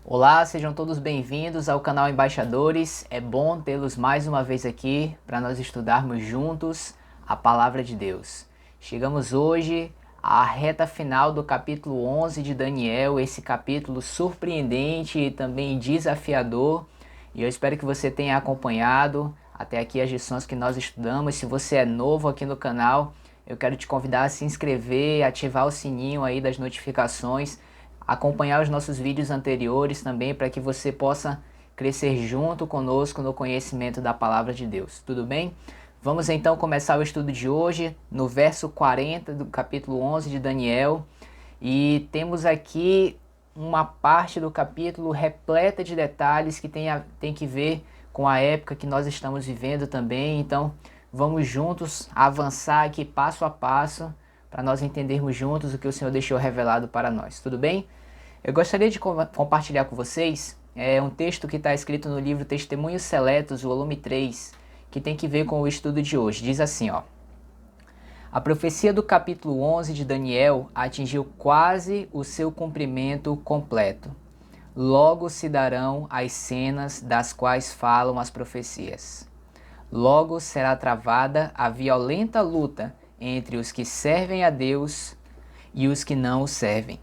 Olá, sejam todos bem-vindos ao canal Embaixadores. É bom tê-los mais uma vez aqui para nós estudarmos juntos a Palavra de Deus. Chegamos hoje à reta final do capítulo 11 de Daniel, esse capítulo surpreendente e também desafiador. E eu espero que você tenha acompanhado até aqui as lições que nós estudamos. Se você é novo aqui no canal, eu quero te convidar a se inscrever, ativar o sininho aí das notificações, acompanhar os nossos vídeos anteriores também para que você possa crescer junto conosco no conhecimento da Palavra de Deus. Tudo bem? Vamos então começar o estudo de hoje no verso 40 do capítulo 11 de Daniel. E temos aqui uma parte do capítulo repleta de detalhes que tem que ver com a época que nós estamos vivendo também. Então vamos juntos avançar aqui passo a passo para nós entendermos juntos o que o Senhor deixou revelado para nós. Tudo bem? Eu gostaria de compartilhar com vocês um texto que está escrito no livro Testemunhos Seletos, volume 3, que tem que ver com o estudo de hoje. Diz assim, ó: a profecia do capítulo 11 de Daniel atingiu quase o seu cumprimento completo. Logo se darão as cenas das quais falam as profecias. Logo será travada a violenta luta entre os que servem a Deus e os que não o servem.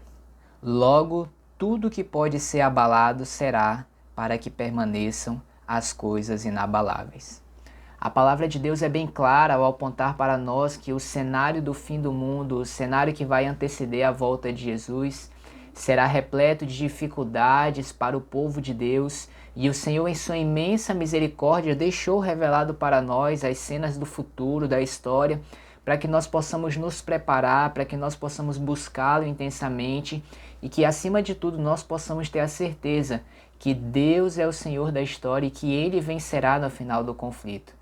Logo, tudo que pode ser abalado será para que permaneçam as coisas inabaláveis. A palavra de Deus é bem clara ao apontar para nós que o cenário do fim do mundo, o cenário que vai anteceder a volta de Jesus, será repleto de dificuldades para o povo de Deus, e o Senhor, em sua imensa misericórdia, deixou revelado para nós as cenas do futuro, da história, para que nós possamos nos preparar, para que nós possamos buscá-lo intensamente e que, acima de tudo, nós possamos ter a certeza que Deus é o Senhor da história e que Ele vencerá no final do conflito.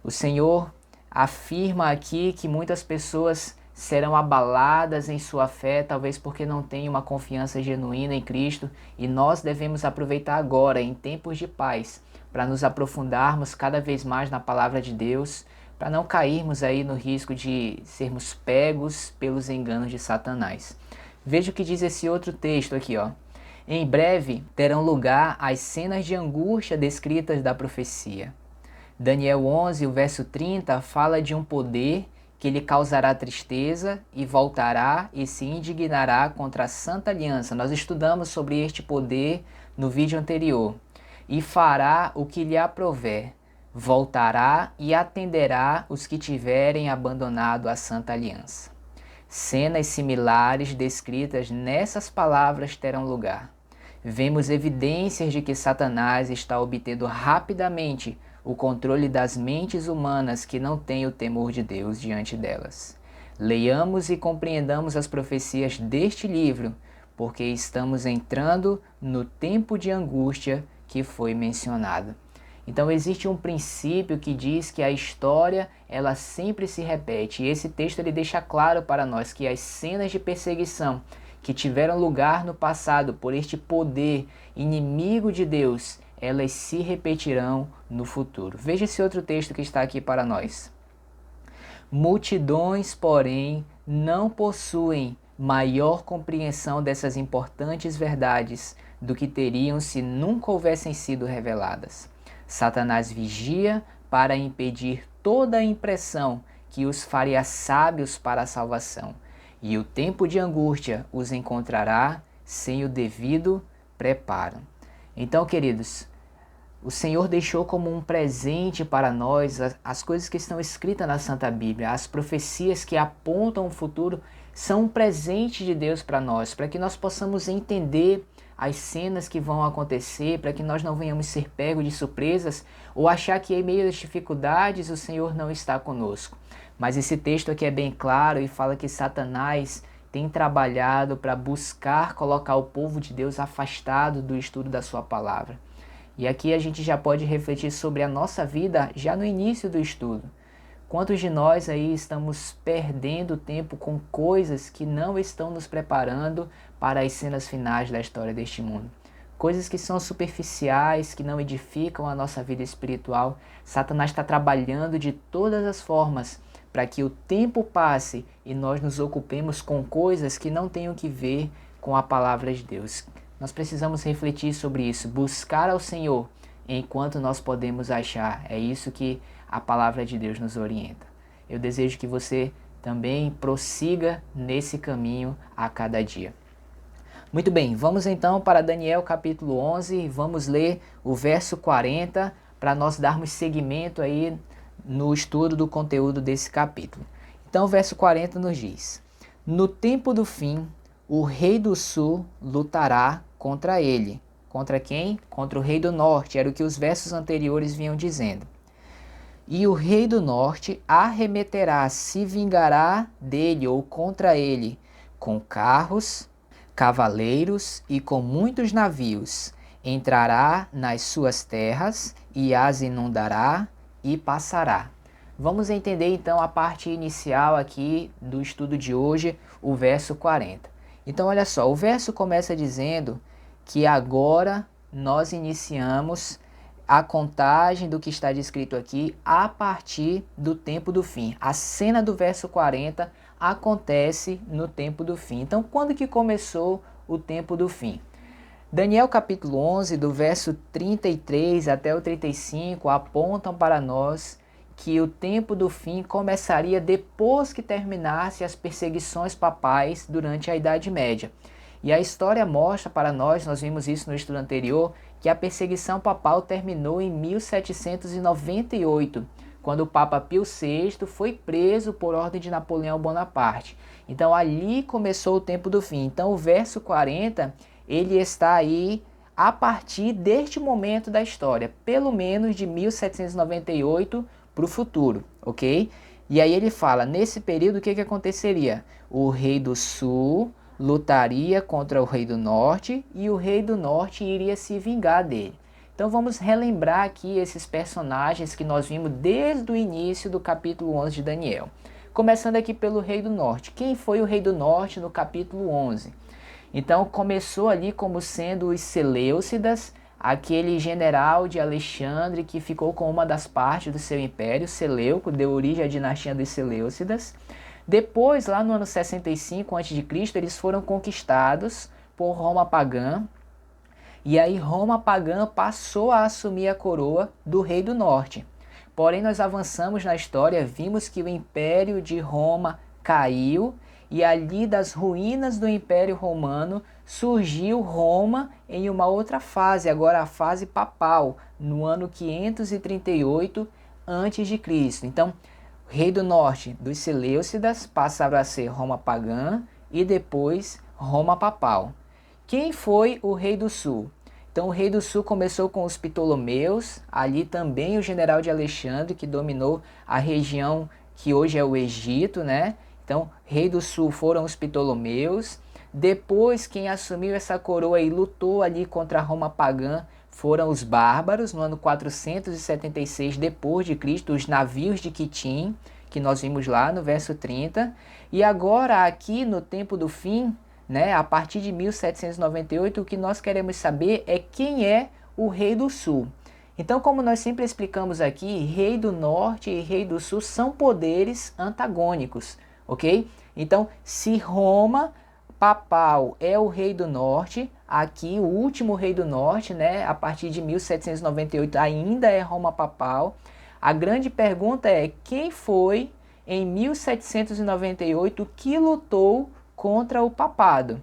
O Senhor afirma aqui que muitas pessoas serão abaladas em sua fé, talvez porque não têm uma confiança genuína em Cristo, e nós devemos aproveitar agora, em tempos de paz, para nos aprofundarmos cada vez mais na palavra de Deus, para não cairmos aí no risco de sermos pegos pelos enganos de Satanás. Veja o que diz esse outro texto aqui, ó. Em breve terão lugar as cenas de angústia descritas da profecia. Daniel 11, o verso 30, fala de um poder que lhe causará tristeza e voltará e se indignará contra a Santa Aliança. Nós estudamos sobre este poder no vídeo anterior. E fará o que lhe aprouver, voltará e atenderá os que tiverem abandonado a Santa Aliança. Cenas similares descritas nessas palavras terão lugar. Vemos evidências de que Satanás está obtendo rapidamente o controle das mentes humanas que não têm o temor de Deus diante delas. Leiamos e compreendamos as profecias deste livro, porque estamos entrando no tempo de angústia que foi mencionado. Então existe um princípio que diz que a história ela sempre se repete, e esse texto ele deixa claro para nós que as cenas de perseguição que tiveram lugar no passado por este poder inimigo de Deus, elas se repetirão no futuro. Veja esse outro texto que está aqui para nós. Multidões, porém, não possuem maior compreensão dessas importantes verdades do que teriam se nunca houvessem sido reveladas. Satanás vigia para impedir toda a impressão que os faria sábios para a salvação, e o tempo de angústia os encontrará sem o devido preparo. Então, queridos, o Senhor deixou como um presente para nós as coisas que estão escritas na Santa Bíblia, as profecias que apontam o futuro são um presente de Deus para nós, para que nós possamos entender as cenas que vão acontecer, para que nós não venhamos ser pegos de surpresas ou achar que em meio às dificuldades o Senhor não está conosco. Mas esse texto aqui é bem claro e fala que Satanás tem trabalhado para buscar colocar o povo de Deus afastado do estudo da sua palavra. E aqui a gente já pode refletir sobre a nossa vida já no início do estudo. Quantos de nós aí estamos perdendo tempo com coisas que não estão nos preparando para as cenas finais da história deste mundo? Coisas que são superficiais, que não edificam a nossa vida espiritual. Satanás está trabalhando de todas as formas para que o tempo passe e nós nos ocupemos com coisas que não tenham que ver com a palavra de Deus. Nós precisamos refletir sobre isso, buscar ao Senhor enquanto nós podemos achar. É isso que a palavra de Deus nos orienta. Eu desejo que você também prossiga nesse caminho a cada dia. Muito bem, vamos então para Daniel capítulo 11 e vamos ler o verso 40 para nós darmos seguimento aí no estudo do conteúdo desse capítulo. Então o verso 40 nos diz: No tempo do fim, o rei do sul lutará contra ele. Contra quem? Contra o rei do norte, era o que os versos anteriores vinham dizendo. E o rei do norte arremeterá, se vingará dele ou contra ele, com carros, cavaleiros e com muitos navios. Entrará nas suas terras e as inundará e passará. Vamos entender então a parte inicial aqui do estudo de hoje, o verso 40. Então olha só, o verso começa dizendo que agora nós iniciamos a contagem do que está descrito aqui a partir do tempo do fim. A cena do verso 40 acontece no tempo do fim. Então, quando que começou o tempo do fim? Daniel capítulo 11, do verso 33 até o 35, apontam para nós que o tempo do fim começaria depois que terminasse as perseguições papais durante a Idade Média. E a história mostra para nós vimos isso no estudo anterior, que a perseguição papal terminou em 1798, quando o Papa Pio VI foi preso por ordem de Napoleão Bonaparte. Então ali começou o tempo do fim. Então o verso 40, ele está aí a partir deste momento da história, pelo menos de 1798 para o futuro, ok? E aí ele fala, nesse período o que aconteceria? O rei do sul lutaria contra o rei do norte e o rei do norte iria se vingar dele. Então vamos relembrar aqui esses personagens que nós vimos desde o início do capítulo 11 de Daniel. Começando aqui pelo rei do norte. Quem foi o rei do norte no capítulo 11? Então começou ali como sendo os Seleucidas, aquele general de Alexandre que ficou com uma das partes do seu império, Seleuco, deu origem à dinastia dos Seleucidas. Depois, lá no ano 65 a.C., eles foram conquistados por Roma pagã. E aí Roma pagã passou a assumir a coroa do rei do norte. Porém, nós avançamos na história, vimos que o Império de Roma caiu e ali das ruínas do Império Romano surgiu Roma em uma outra fase, agora a fase papal, no ano 538 a.C. Então, rei do norte dos Seleucidas passaram a ser Roma pagã e depois Roma papal. Quem foi o rei do sul? Então o rei do sul começou com os Ptolomeus, ali também o general de Alexandre que dominou a região que hoje é o Egito, né? Então rei do sul foram os Ptolomeus. Depois quem assumiu essa coroa e lutou ali contra a Roma pagã foram os bárbaros, no ano 476 depois de Cristo, os navios de Quitim, que nós vimos lá no verso 30. E agora aqui no tempo do fim, né, a partir de 1798, o que nós queremos saber é quem é o rei do sul. Então, como nós sempre explicamos aqui, rei do norte e rei do sul são poderes antagônicos, ok? Então, se Roma papal é o rei do norte, aqui o último rei do norte, né, a partir de 1798 ainda é Roma papal. A grande pergunta é quem foi em 1798 que lutou contra o papado?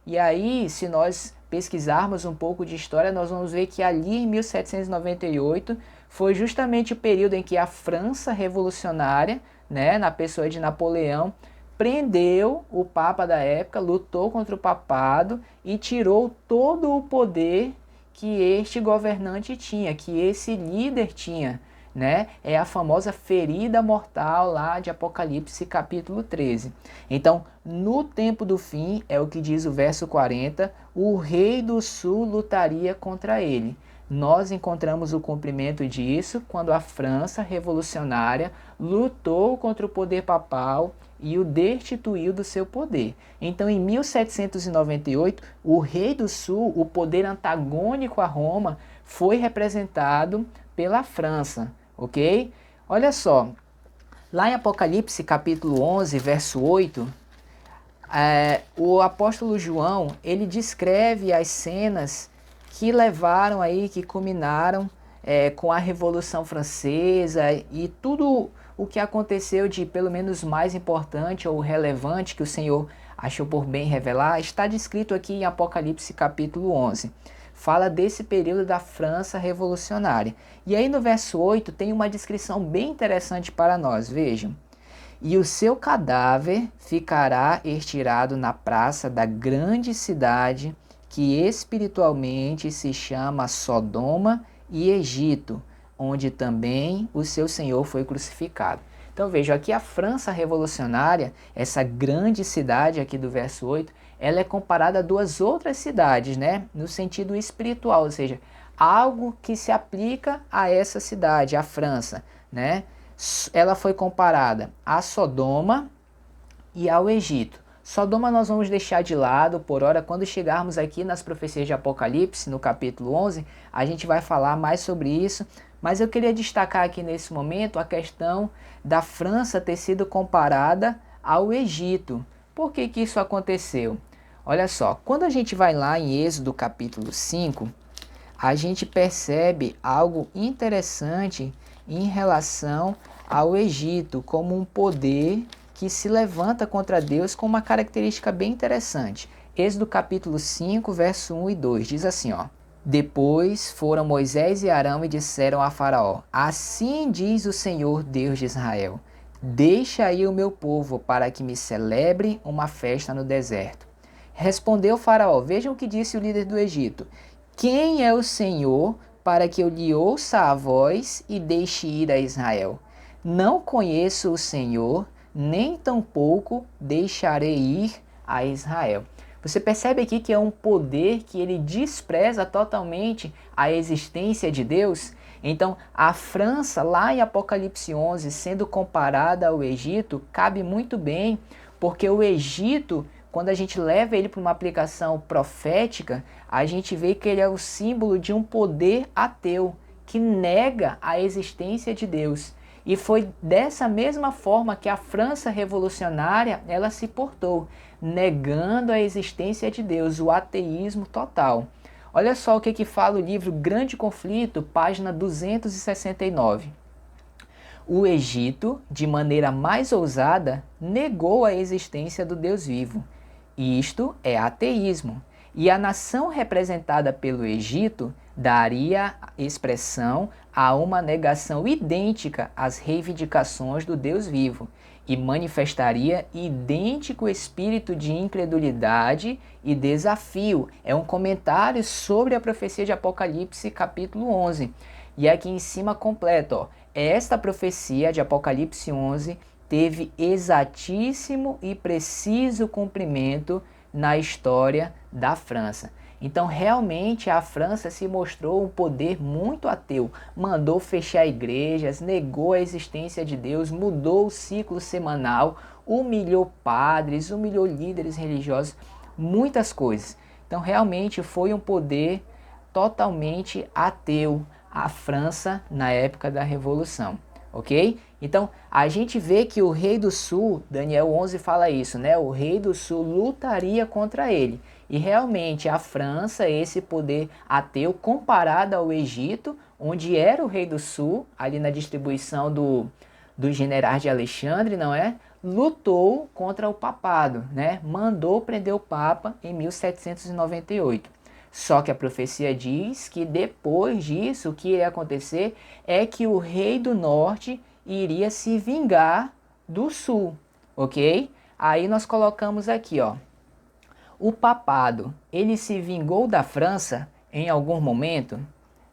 E aí, se nós pesquisarmos um pouco de história, nós vamos ver que ali em 1798 foi justamente o período em que a França revolucionária, né, na pessoa de Napoleão, prendeu o Papa da época, lutou contra o papado e tirou todo o poder que este governante tinha, que esse líder tinha, né? É a famosa ferida mortal lá de Apocalipse capítulo 13. Então, no tempo do fim, é o que diz o verso 40, o rei do sul lutaria contra ele. Nós encontramos o cumprimento disso quando a França revolucionária lutou contra o poder papal e o destituiu do seu poder. Então, em 1798, o rei do sul, o poder antagônico a Roma, foi representado pela França, ok? Olha só, lá em Apocalipse capítulo 11, verso 8, O apóstolo João, ele descreve as cenas que levaram aí, que culminaram com a Revolução Francesa e tudo o que aconteceu de pelo menos mais importante ou relevante que o Senhor achou por bem revelar, está descrito aqui em Apocalipse capítulo 11. Fala desse período da França revolucionária. E aí no verso 8 tem uma descrição bem interessante para nós, vejam. E o seu cadáver ficará estirado na praça da grande cidade, que espiritualmente se chama Sodoma e Egito, onde também o seu Senhor foi crucificado. Então veja, aqui a França revolucionária, essa grande cidade aqui do verso 8, ela é comparada a duas outras cidades, né? No sentido espiritual, ou seja, algo que se aplica a essa cidade, a França, né? Ela foi comparada a Sodoma e ao Egito. Sodoma nós vamos deixar de lado por hora. Quando chegarmos aqui nas profecias de Apocalipse, no capítulo 11, a gente vai falar mais sobre isso. Mas eu queria destacar aqui nesse momento a questão da França ter sido comparada ao Egito. Por que que isso aconteceu? Olha só, quando a gente vai lá em Êxodo capítulo 5, a gente percebe algo interessante em relação ao Egito como um poder que se levanta contra Deus com uma característica bem interessante. Êxodo capítulo 5, verso 1 e 2, diz assim, ó. Depois foram Moisés e Arão e disseram a Faraó, assim diz o Senhor Deus de Israel, deixa aí o meu povo para que me celebre uma festa no deserto. Respondeu Faraó, vejam o que disse o líder do Egito, quem é o Senhor para que eu lhe ouça a voz e deixe ir a Israel? Não conheço o Senhor, nem tampouco deixarei ir a Israel. Você percebe aqui que é um poder que ele despreza totalmente a existência de Deus? Então, a França, lá em Apocalipse 11, sendo comparada ao Egito, cabe muito bem, porque o Egito, quando a gente leva ele para uma aplicação profética, a gente vê que ele é o símbolo de um poder ateu, que nega a existência de Deus. E foi dessa mesma forma que a França revolucionária ela se portou, negando a existência de Deus, o ateísmo total. Olha só o que fala o livro Grande Conflito, página 269. O Egito, de maneira mais ousada, negou a existência do Deus vivo. Isto é ateísmo. E a nação representada pelo Egito daria expressão a uma negação idêntica às reivindicações do Deus vivo e manifestaria idêntico espírito de incredulidade e desafio. É um comentário sobre a profecia de Apocalipse capítulo 11. E aqui em cima completa, ó, esta profecia de Apocalipse 11 teve exatíssimo e preciso cumprimento na história da França. Então, realmente, a França se mostrou um poder muito ateu. Mandou fechar igrejas, negou a existência de Deus, mudou o ciclo semanal, humilhou padres, humilhou líderes religiosos, muitas coisas. Então, realmente, foi um poder totalmente ateu, a França na época da Revolução. Ok? Então, a gente vê que o rei do sul, Daniel 11 fala isso, né? O rei do sul lutaria contra ele. E realmente a França, esse poder ateu, comparado ao Egito, onde era o rei do sul, ali na distribuição dos generais de Alexandre, não é? Lutou contra o papado, né? Mandou prender o Papa em 1798. Só que a profecia diz que depois disso, o que iria acontecer é que o rei do norte iria se vingar do sul, ok? Aí nós colocamos aqui, ó. O papado, ele se vingou da França em algum momento?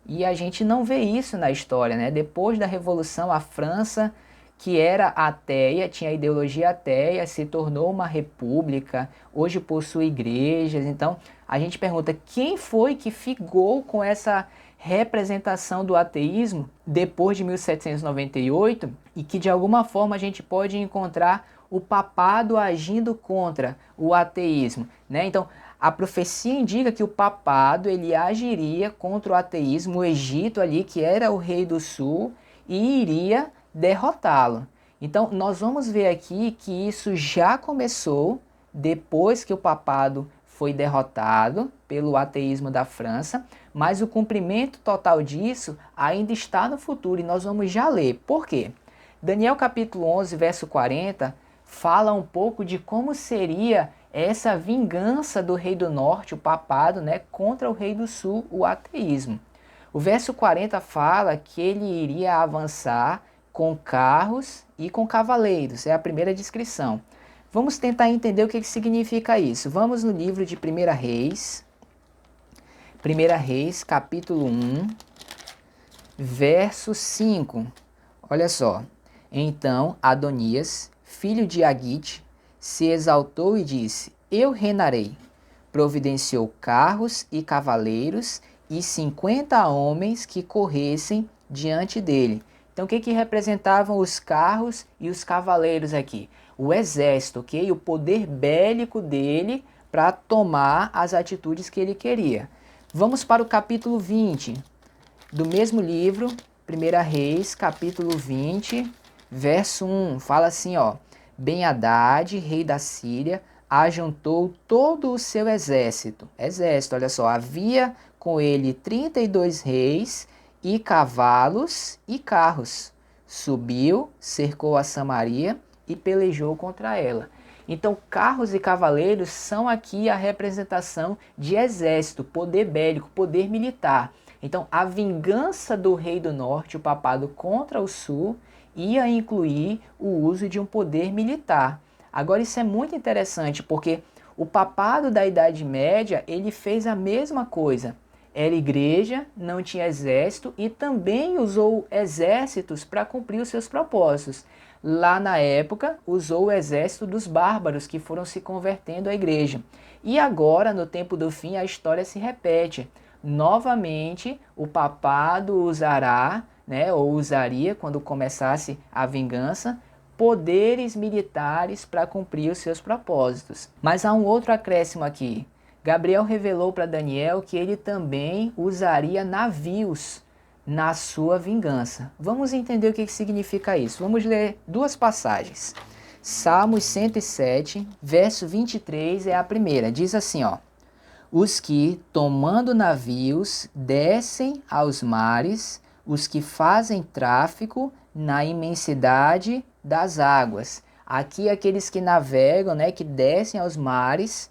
E a gente não vê isso na história, né? Depois da Revolução, a França, que era ateia, tinha ideologia ateia, se tornou uma república, hoje possui igrejas. Então, a gente pergunta, quem foi que ficou com essa representação do ateísmo depois de 1798 e que de alguma forma a gente pode encontrar o papado agindo contra o ateísmo, né? Então, a profecia indica que o papado ele agiria contra o ateísmo, o Egito ali, que era o rei do sul, e iria derrotá-lo. Então, nós vamos ver aqui que isso já começou depois que o papado foi derrotado pelo ateísmo da França, mas o cumprimento total disso ainda está no futuro e nós vamos já ler. Por quê? Daniel capítulo 11, verso 40, fala um pouco de como seria essa vingança do rei do norte, o papado, né, contra o rei do sul, o ateísmo. O verso 40 fala que ele iria avançar com carros e com cavaleiros, é a primeira descrição. Vamos tentar entender o que significa isso. Vamos no livro de 1 Reis, capítulo 1, verso 5. Olha só. Então Adonias, filho de Agite, se exaltou e disse: Eu reinarei. Providenciou carros e cavaleiros e 50 homens que corressem diante dele. Então o que representavam os carros e os cavaleiros aqui? O exército, ok? O poder bélico dele para tomar as atitudes que ele queria. Vamos para o capítulo 20 do mesmo livro, 1 Reis, capítulo 20, verso 1. Fala assim, ó: Ben-Hadad, rei da Síria, ajuntou todo o seu exército. Exército, olha só, havia com ele 32 reis e cavalos e carros. Subiu, cercou a Samaria e pelejou contra ela. Então, carros e cavaleiros são aqui a representação de exército, poder bélico, poder militar. Então, a vingança do rei do norte, o papado, contra o sul, ia incluir o uso de um poder militar. Agora, isso é muito interessante, porque o papado da Idade Média, ele fez a mesma coisa. Era igreja, não tinha exército e também usou exércitos para cumprir os seus propósitos. Lá na época, usou o exército dos bárbaros que foram se convertendo à igreja. E agora, no tempo do fim, a história se repete. Novamente, o papado usará, né, ou usaria, quando começasse a vingança, poderes militares para cumprir os seus propósitos. Mas há um outro acréscimo aqui. Gabriel revelou para Daniel que ele também usaria navios na sua vingança. Vamos entender o que significa isso. Vamos ler duas passagens. Salmos 107, verso 23 é a primeira. Diz assim, ó: Os que, tomando navios, descem aos mares, os que fazem tráfico na imensidade das águas. Aqui aqueles que navegam, né, que descem aos mares,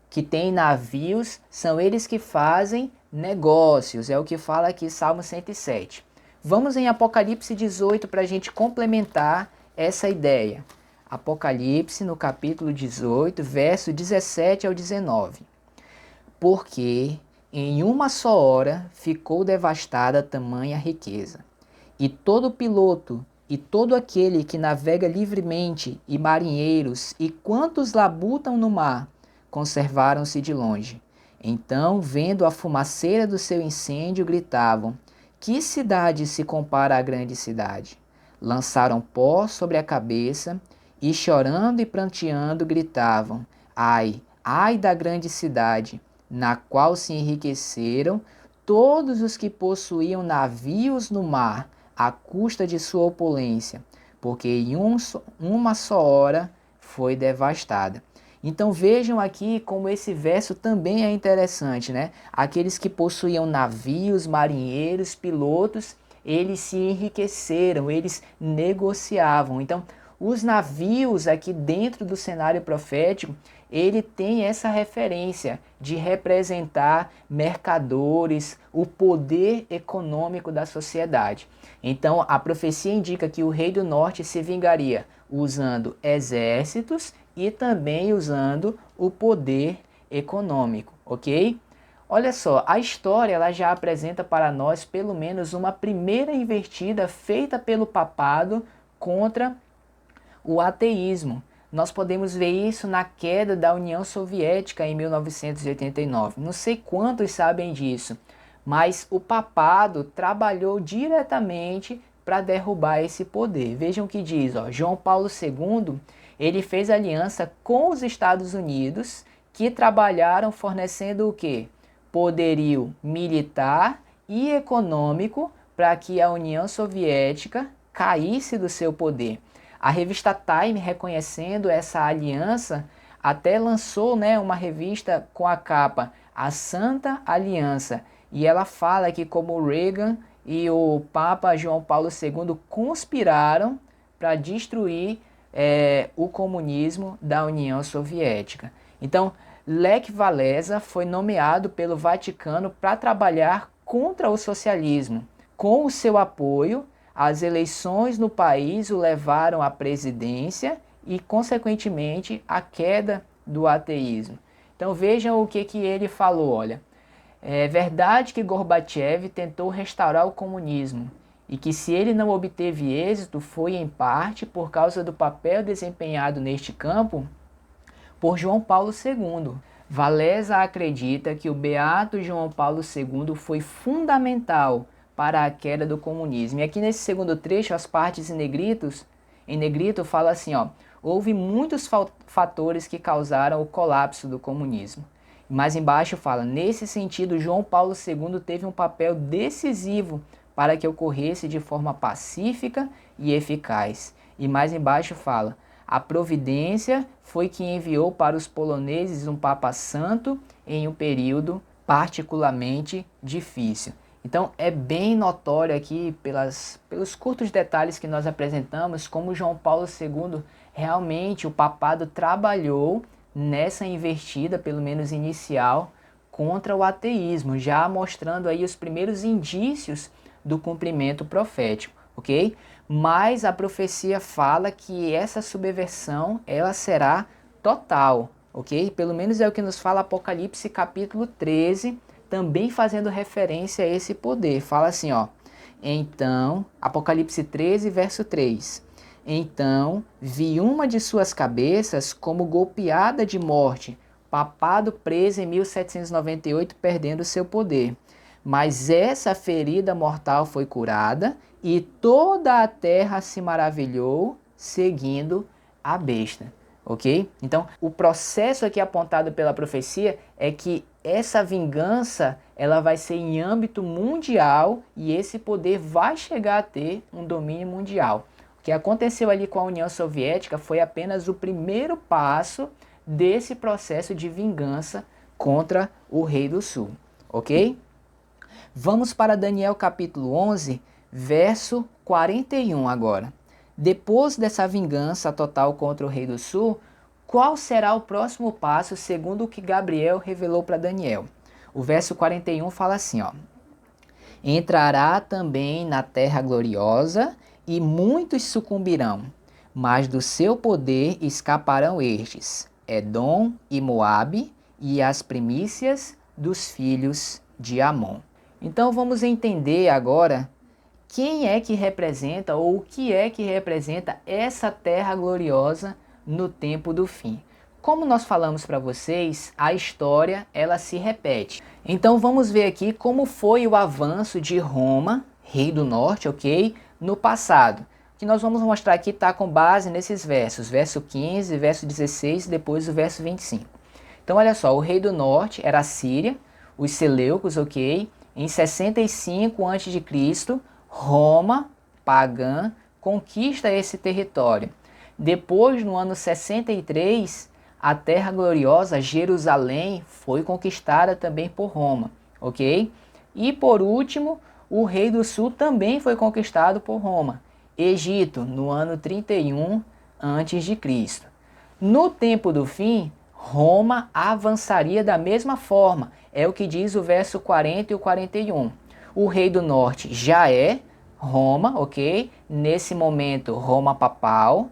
que têm navios, são eles que fazem negócios. É o que fala aqui Salmo 107. Vamos em Apocalipse 18 para a gente complementar essa ideia. Apocalipse, no capítulo 18, verso 17 ao 19. Porque em uma só hora ficou devastada tamanha riqueza, e todo piloto e todo aquele que navega livremente, e marinheiros, e quantos labutam no mar, conservaram-se de longe. Então, vendo a fumaceira do seu incêndio, gritavam: Que cidade se compara à grande cidade? Lançaram pó sobre a cabeça, e chorando e pranteando gritavam: Ai, ai da grande cidade, na qual se enriqueceram todos os que possuíam navios no mar, à custa de sua opulência, porque em uma só hora foi devastada. Então vejam aqui como esse verso também é interessante, né? Aqueles que possuíam navios, marinheiros, pilotos, eles se enriqueceram, eles negociavam. Então, os navios aqui dentro do cenário profético, ele tem essa referência de representar mercadores, o poder econômico da sociedade. Então, a profecia indica que o rei do norte se vingaria usando exércitos e também usando o poder econômico, ok? Olha só, a história ela já apresenta para nós pelo menos uma primeira invertida feita pelo papado contra o ateísmo. Nós podemos ver isso na queda da União Soviética em 1989. Não sei quantos sabem disso, mas o papado trabalhou diretamente para derrubar esse poder. Vejam o que diz, ó, João Paulo II, ele fez aliança com os Estados Unidos, que trabalharam fornecendo o quê? Poderio militar e econômico para que a União Soviética caísse do seu poder. A revista Time, reconhecendo essa aliança, até lançou, né, uma revista com a capa A Santa Aliança, e ela fala que como Reagan e o Papa João Paulo II conspiraram para destruir o comunismo da União Soviética. Então, Lech Walesa foi nomeado pelo Vaticano para trabalhar contra o socialismo. Com o seu apoio, as eleições no país o levaram à presidência e, consequentemente, à queda do ateísmo. Então vejam o que ele falou, olha. É verdade que Gorbachev tentou restaurar o comunismo e que se ele não obteve êxito foi em parte por causa do papel desempenhado neste campo por João Paulo II. Walesa acredita que o beato João Paulo II foi fundamental para a queda do comunismo. E aqui nesse segundo trecho, as partes em negrito fala assim, ó, houve muitos fatores que causaram o colapso do comunismo. Mais embaixo fala, nesse sentido, João Paulo II teve um papel decisivo para que ocorresse de forma pacífica e eficaz. E mais embaixo fala, a providência foi que enviou para os poloneses um Papa Santo em um período particularmente difícil. Então é bem notório aqui pelos curtos detalhes que nós apresentamos como João Paulo II realmente o papado trabalhou nessa investida, pelo menos inicial, contra o ateísmo, já mostrando aí os primeiros indícios do cumprimento profético, ok? Mas a profecia fala que essa subversão ela será total, ok? Pelo menos é o que nos fala Apocalipse capítulo 13, também fazendo referência a esse poder. Fala assim, ó, então, Apocalipse 13, verso 3, então vi uma de suas cabeças como golpeada de morte, papado preso em 1798, perdendo seu poder. Mas essa ferida mortal foi curada e toda a terra se maravilhou seguindo a besta. Ok? Então, o processo aqui apontado pela profecia é que essa vingança ela vai ser em âmbito mundial e esse poder vai chegar a ter um domínio mundial. O que aconteceu ali com a União Soviética foi apenas o primeiro passo desse processo de vingança contra o Rei do Sul. Ok? Vamos para Daniel capítulo 11, verso 41 agora. Depois dessa vingança total contra o Rei do Sul, qual será o próximo passo segundo o que Gabriel revelou para Daniel? O verso 41 fala assim, ó. Entrará também na terra gloriosa e muitos sucumbirão, mas do seu poder escaparão estes, Edom e Moabe e as primícias dos filhos de Amon. Então vamos entender agora quem é que representa ou o que é que representa essa terra gloriosa no tempo do fim. Como nós falamos para vocês, a história ela se repete. Então vamos ver aqui como foi o avanço de Roma, rei do norte, ok? No passado. O que nós vamos mostrar aqui está com base nesses versos, verso 15, verso 16 e depois o verso 25. Então olha só, o rei do norte era a Síria, os Seleucos, ok? Em 65 a.C., Roma, pagã, conquista esse território. Depois, no ano 63, a terra gloriosa, Jerusalém, foi conquistada também por Roma, ok? E por último, o rei do sul também foi conquistado por Roma, Egito, no ano 31 a.C. No tempo do fim, Roma avançaria da mesma forma, é o que diz o verso 40 e o 41. O rei do norte já é Roma, ok? Nesse momento, Roma papal.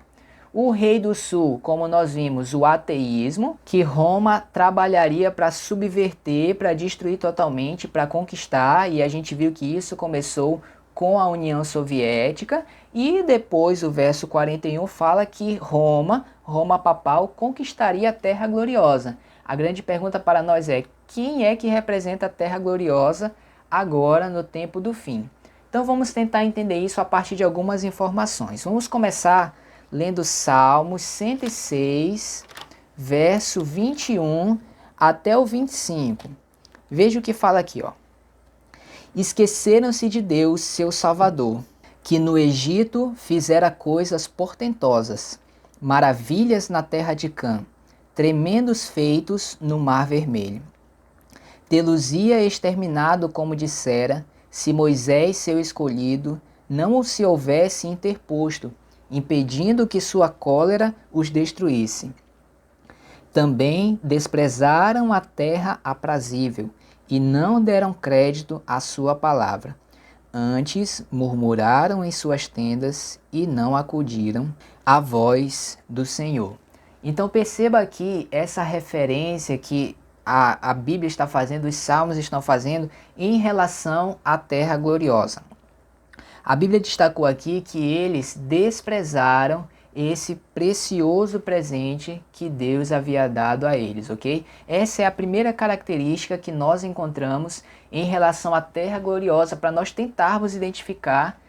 O rei do sul, como nós vimos, o ateísmo, que Roma trabalharia para subverter, para destruir totalmente, para conquistar, e a gente viu que isso começou com a União Soviética, e depois o verso 41 fala que Roma papal, conquistaria a Terra Gloriosa. A grande pergunta para nós é, quem é que representa a Terra Gloriosa agora no tempo do fim? Então vamos tentar entender isso a partir de algumas informações. Vamos começar lendo Salmos 106, verso 21 até o 25. Veja o que fala aqui, ó. Esqueceram-se de Deus, seu Salvador, que no Egito fizera coisas portentosas, maravilhas na terra de Cã. tremendos feitos no Mar Vermelho. Tê-los-ia exterminado como dissera, se Moisés, seu escolhido, não se houvesse interposto, impedindo que sua cólera os destruísse. Também desprezaram a terra aprazível, e não deram crédito à sua palavra. Antes murmuraram em suas tendas e não acudiram à voz do Senhor. Então perceba aqui essa referência que a Bíblia está fazendo, os Salmos estão fazendo em relação à terra gloriosa. A Bíblia destacou aqui que eles desprezaram esse precioso presente que Deus havia dado a eles, ok? Essa é a primeira característica que nós encontramos em relação à terra gloriosa, para nós tentarmos identificar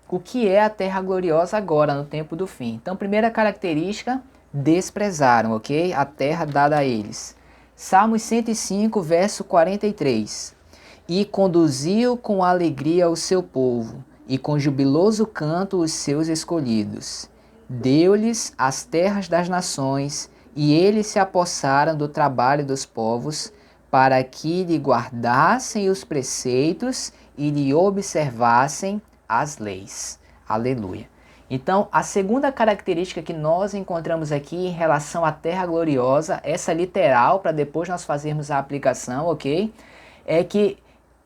o que é a terra gloriosa agora, no tempo do fim. Então, primeira característica, desprezaram, ok? A terra dada a eles. Salmos 105, verso 43. E conduziu com alegria o seu povo, e com jubiloso canto os seus escolhidos. Deu-lhes as terras das nações, e eles se apossaram do trabalho dos povos, para que lhe guardassem os preceitos e lhe observassem as leis. Aleluia. Então, a segunda característica que nós encontramos aqui em relação à terra gloriosa, essa literal, para depois nós fazermos a aplicação, ok? É que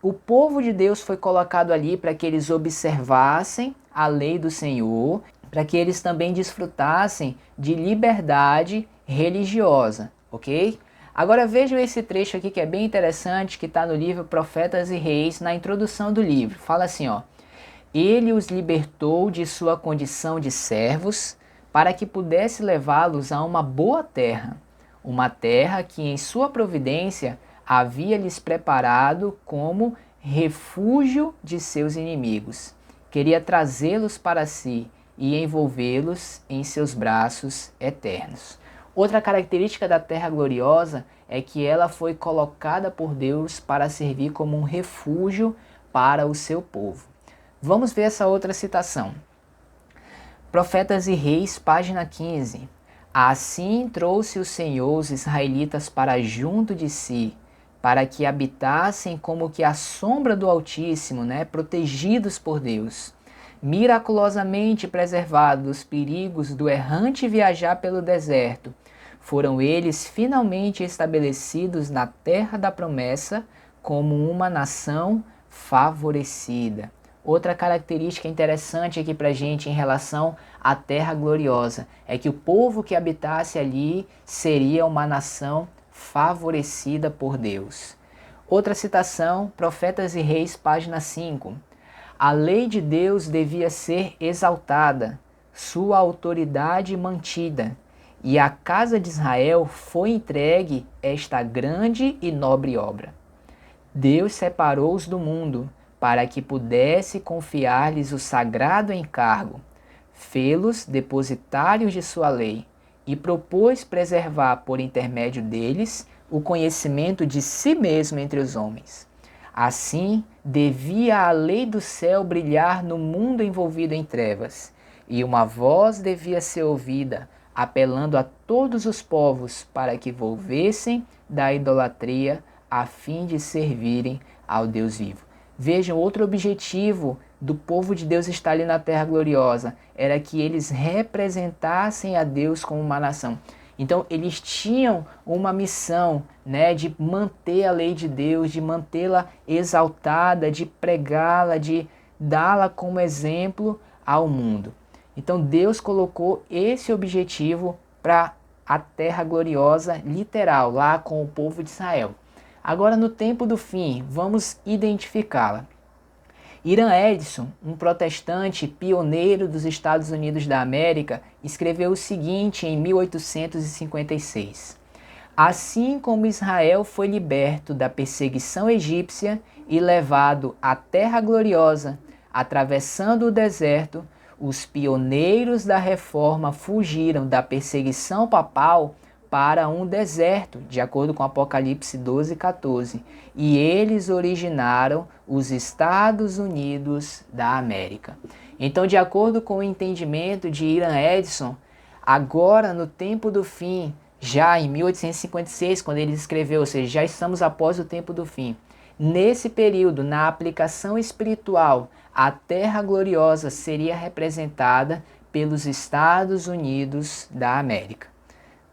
o povo de Deus foi colocado ali para que eles observassem a lei do Senhor, para que eles também desfrutassem de liberdade religiosa, ok? Agora vejam esse trecho aqui que é bem interessante, que está no livro Profetas e Reis, na introdução do livro. Fala assim, ó. Ele os libertou de sua condição de servos, para que pudesse levá-los a uma boa terra, uma terra que em sua providência havia lhes preparado como refúgio de seus inimigos. Queria trazê-los para si e envolvê-los em seus braços eternos. Outra característica da terra gloriosa é que ela foi colocada por Deus para servir como um refúgio para o seu povo. Vamos ver essa outra citação. Profetas e Reis, página 15. Assim trouxe o Senhor os israelitas para junto de si, para que habitassem como que à sombra do Altíssimo, protegidos por Deus. Miraculosamente preservados dos perigos do errante viajar pelo deserto, foram eles finalmente estabelecidos na terra da promessa como uma nação favorecida. Outra característica interessante aqui para a gente em relação à terra gloriosa é que o povo que habitasse ali seria uma nação favorecida por Deus. Outra citação, Profetas e Reis, página 5. A lei de Deus devia ser exaltada, sua autoridade mantida, e à casa de Israel foi entregue esta grande e nobre obra. Deus separou-os do mundo, para que pudesse confiar-lhes o sagrado encargo, fê-los depositários de sua lei, e propôs preservar por intermédio deles o conhecimento de si mesmo entre os homens. Assim, devia a lei do céu brilhar no mundo envolvido em trevas, e uma voz devia ser ouvida, apelando a todos os povos para que volvessem da idolatria a fim de servirem ao Deus vivo. Vejam, outro objetivo do povo de Deus estar ali na terra gloriosa era que eles representassem a Deus como uma nação. Então eles tinham uma missão, de manter a lei de Deus, de mantê-la exaltada, de pregá-la, de dá-la como exemplo ao mundo. Então Deus colocou esse objetivo para a terra gloriosa literal, lá com o povo de Israel. Agora, no tempo do fim, vamos identificá-la. Irã Edson, um protestante pioneiro dos Estados Unidos da América, escreveu o seguinte em 1856. Assim como Israel foi liberto da perseguição egípcia e levado à terra gloriosa, atravessando o deserto, os pioneiros da reforma fugiram da perseguição papal para um deserto, de acordo com Apocalipse 12:14, e eles originaram os Estados Unidos da América. Então, de acordo com o entendimento de Irã Edson, agora no tempo do fim, já em 1856, quando ele escreveu, ou seja, já estamos após o tempo do fim. Nesse período, na aplicação espiritual, a Terra Gloriosa seria representada pelos Estados Unidos da América.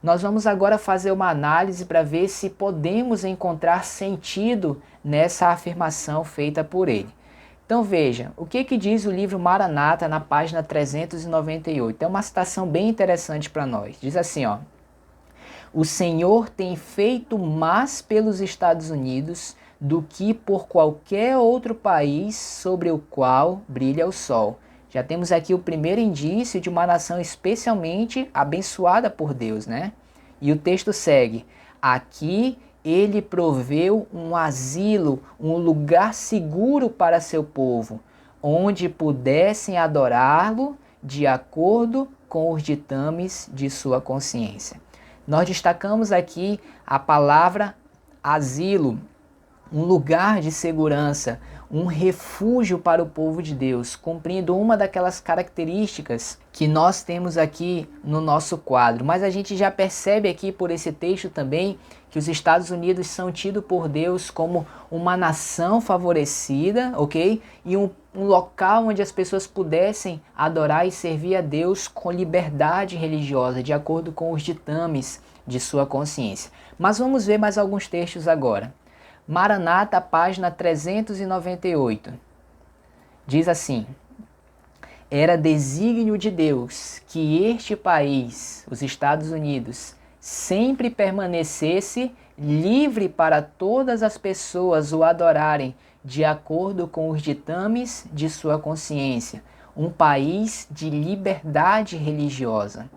Nós vamos agora fazer uma análise para ver se podemos encontrar sentido nessa afirmação feita por ele. Então veja, o que diz o livro Maranata na página 398? É uma citação bem interessante para nós. Diz assim, ó: o Senhor tem feito mais pelos Estados Unidos do que por qualquer outro país sobre o qual brilha o sol. Já temos aqui o primeiro indício de uma nação especialmente abençoada por Deus, né? E o texto segue: aqui ele proveu um asilo, um lugar seguro para seu povo, onde pudessem adorá-lo de acordo com os ditames de sua consciência. Nós destacamos aqui a palavra asilo, um lugar de segurança, um refúgio para o povo de Deus, cumprindo uma daquelas características que nós temos aqui no nosso quadro. Mas a gente já percebe aqui por esse texto também que os Estados Unidos são tidos por Deus como uma nação favorecida, ok? E um local onde as pessoas pudessem adorar e servir a Deus com liberdade religiosa, de acordo com os ditames de sua consciência. Mas vamos ver mais alguns textos agora. Maranata, página 398. Diz assim: era desígnio de Deus que este país, os Estados Unidos, sempre permanecesse livre para todas as pessoas o adorarem de acordo com os ditames de sua consciência, um país de liberdade religiosa.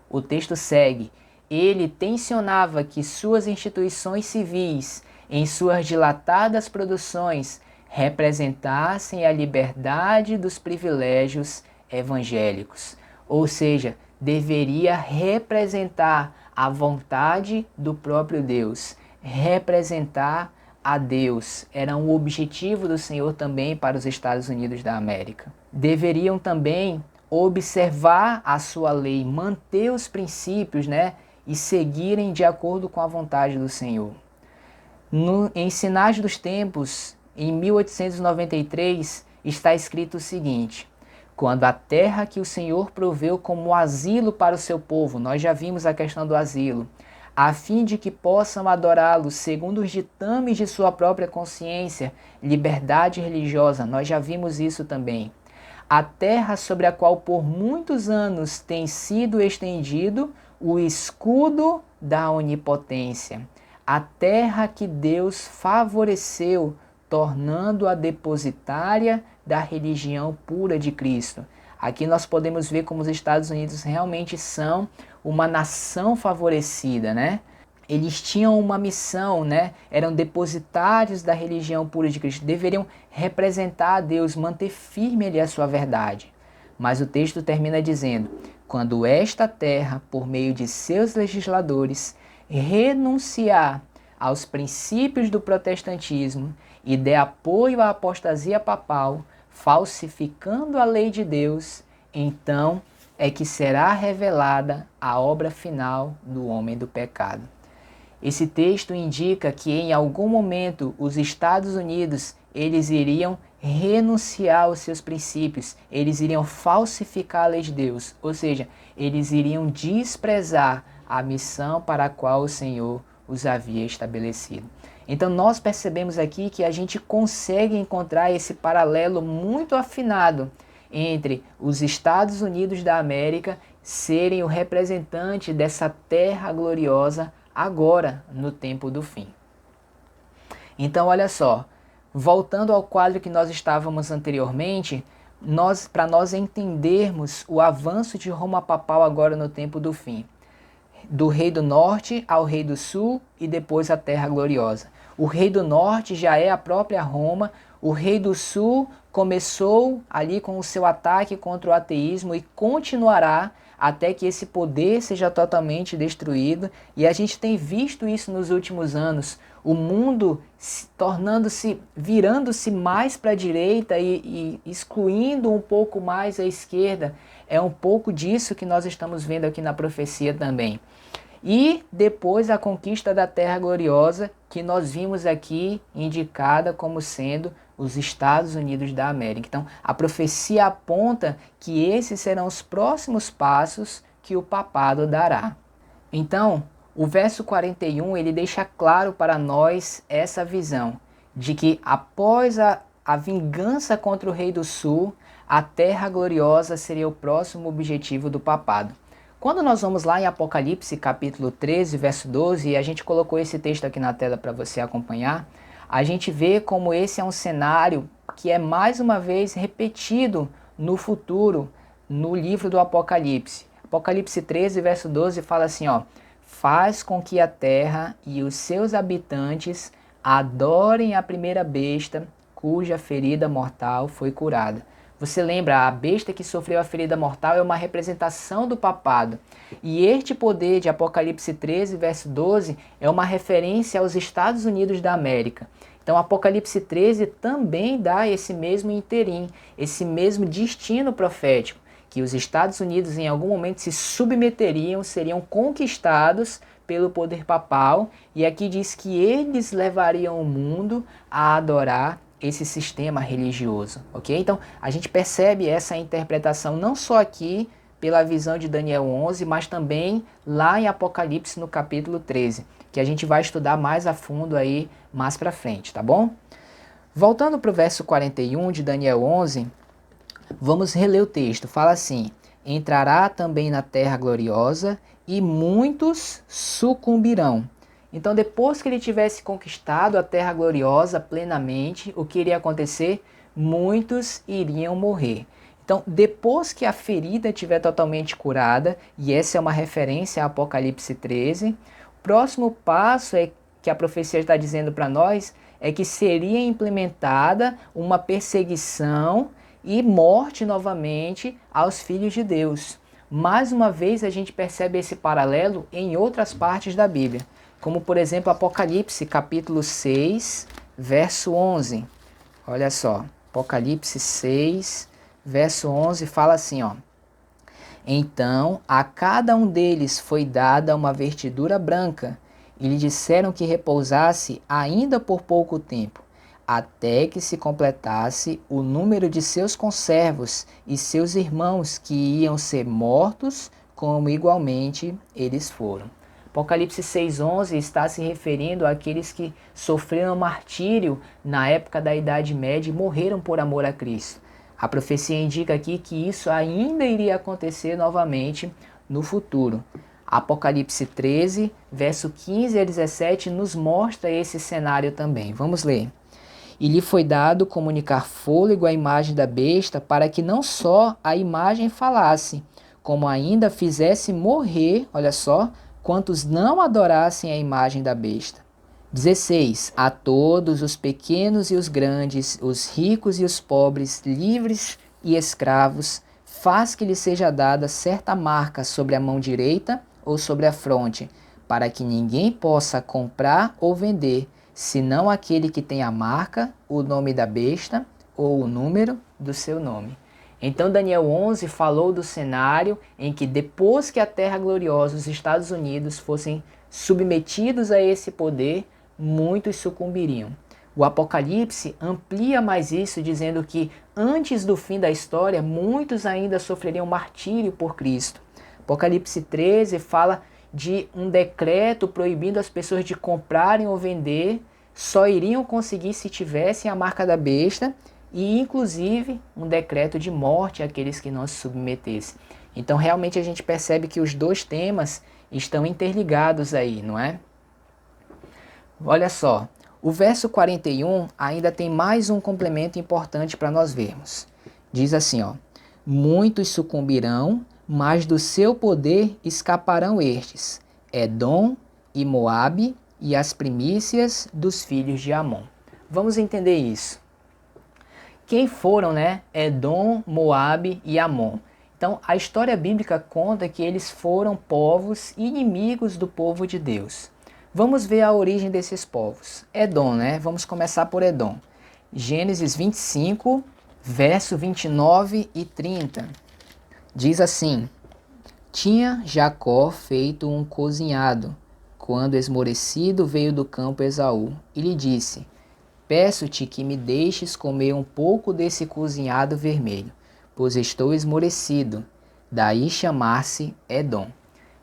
O texto segue: ele tensionava que suas instituições civis, em suas dilatadas produções, representassem a liberdade dos privilégios evangélicos. Ou seja, deveria representar a vontade do próprio Deus, representar a Deus. Era um objetivo do Senhor também para os Estados Unidos da América. Deveriam também observar a sua lei, manter os princípios, né, e seguirem de acordo com a vontade do Senhor. Em Sinais dos Tempos, em 1893, está escrito o seguinte: quando a terra que o Senhor proveu como asilo para o seu povo, nós já vimos a questão do asilo, a fim de que possam adorá-lo segundo os ditames de sua própria consciência, liberdade religiosa, nós já vimos isso também. A terra sobre a qual por muitos anos tem sido estendido o escudo da onipotência. A terra que Deus favoreceu, tornando-a depositária da religião pura de Cristo. Aqui nós podemos ver como os Estados Unidos realmente são uma nação favorecida, né? Eles tinham uma missão, né? Eram depositários da religião pura de Cristo, deveriam representar a Deus, manter firme ali a sua verdade. Mas o texto termina dizendo: quando esta terra, por meio de seus legisladores, renunciar aos princípios do protestantismo e der apoio à apostasia papal, falsificando a lei de Deus, então é que será revelada a obra final do homem do pecado. Esse texto indica que em algum momento os Estados Unidos eles iriam renunciar aos seus princípios, eles iriam falsificar a lei de Deus, ou seja, eles iriam desprezar a missão para a qual o Senhor os havia estabelecido. Então nós percebemos aqui que a gente consegue encontrar esse paralelo muito afinado entre os Estados Unidos da América serem o representante dessa terra gloriosa agora no tempo do fim. Então olha só, voltando ao quadro que nós estávamos anteriormente, para nós entendermos o avanço de Roma papal agora no tempo do fim. Do rei do norte ao rei do sul e depois a terra gloriosa. O rei do norte já é a própria Roma, o rei do sul começou ali com o seu ataque contra o ateísmo e continuará até que esse poder seja totalmente destruído. E a gente tem visto isso nos últimos anos, o mundo virando-se mais para a direita e excluindo um pouco mais a esquerda. É um pouco disso que nós estamos vendo aqui na profecia também. e depois a conquista da Terra Gloriosa, que nós vimos aqui indicada como sendo os Estados Unidos da América. Então, a profecia aponta que esses serão os próximos passos que o papado dará. Então, o verso 41, ele deixa claro para nós essa visão de que após a vingança contra o rei do sul, a Terra Gloriosa seria o próximo objetivo do papado. Quando nós vamos lá em Apocalipse capítulo 13, verso 12, e a gente colocou esse texto aqui na tela para você acompanhar, a gente vê como esse é um cenário que é mais uma vez repetido no futuro, no livro do Apocalipse. Apocalipse 13, verso 12 fala assim, ó: faz com que a terra e os seus habitantes adorem a primeira besta, cuja ferida mortal foi curada. Você lembra, a besta que sofreu a ferida mortal é uma representação do papado. E este poder de Apocalipse 13, verso 12, é uma referência aos Estados Unidos da América. Então Apocalipse 13 também dá esse mesmo interim, esse mesmo destino profético, que os Estados Unidos em algum momento se submeteriam, seriam conquistados pelo poder papal, e aqui diz que eles levariam o mundo a adorar esse sistema religioso, ok? Então a gente percebe essa interpretação não só aqui pela visão de Daniel 11, mas também lá em Apocalipse no capítulo 13, que a gente vai estudar mais a fundo aí mais pra frente, tá bom? Voltando para o verso 41 de Daniel 11, vamos reler o texto. Fala assim: entrará também na terra gloriosa e muitos sucumbirão. Então, depois que ele tivesse conquistado a terra gloriosa plenamente, o que iria acontecer? Muitos iriam morrer. Então, depois que a ferida estiver totalmente curada, e essa é uma referência a Apocalipse 13, o próximo passo que a profecia está dizendo para nós é que seria implementada uma perseguição e morte novamente aos filhos de Deus. Mais uma vez a gente percebe esse paralelo em outras partes da Bíblia, como por exemplo Apocalipse capítulo 6, verso 11. Olha só, Apocalipse 6, verso 11 fala assim, ó: então a cada um deles foi dada uma vestidura branca, e lhe disseram que repousasse ainda por pouco tempo, até que se completasse o número de seus conservos e seus irmãos que iam ser mortos, como igualmente eles foram. Apocalipse 6,11 está se referindo àqueles que sofreram martírio na época da Idade Média e morreram por amor a Cristo. A profecia indica aqui que isso ainda iria acontecer novamente no futuro. Apocalipse 13, verso 15 a 17 nos mostra esse cenário também. Vamos ler. E lhe foi dado comunicar fôlego à imagem da besta, para que não só a imagem falasse, como ainda fizesse morrer, olha só, quantos não adorassem a imagem da besta. 16. A todos os pequenos e os grandes, os ricos e os pobres, livres e escravos, faz que lhe seja dada certa marca sobre a mão direita ou sobre a fronte, para que ninguém possa comprar ou vender, senão aquele que tem a marca, o nome da besta ou o número do seu nome. Então Daniel 11 falou do cenário em que depois que a Terra Gloriosa, os Estados Unidos, fossem submetidos a esse poder, muitos sucumbiriam. O Apocalipse amplia mais isso, dizendo que antes do fim da história, muitos ainda sofreriam martírio por Cristo. Apocalipse 13 fala de um decreto proibindo as pessoas de comprarem ou vender, só iriam conseguir se tivessem a marca da besta, e inclusive um decreto de morte àqueles que não se submetessem. Então realmente a gente percebe que os dois temas estão interligados aí, não é? Olha só, o verso 41 ainda tem mais um complemento importante para nós vermos. Diz assim, ó: muitos sucumbirão, mas do seu poder escaparão estes, Edom e Moabe e as primícias dos filhos de Amon. Vamos entender isso. Quem foram, né? Edom, Moabe e Amon. Então, a história bíblica conta que eles foram povos inimigos do povo de Deus. Vamos ver a origem desses povos. Edom, né? Vamos começar por Edom. Gênesis 25, verso 29 e 30. Diz assim: Tinha Jacó feito um cozinhado, quando esmorecido veio do campo Esaú, e lhe disse: Peço-te que me deixes comer um pouco desse cozinhado vermelho, pois estou esmorecido. Daí chamar-se Edom.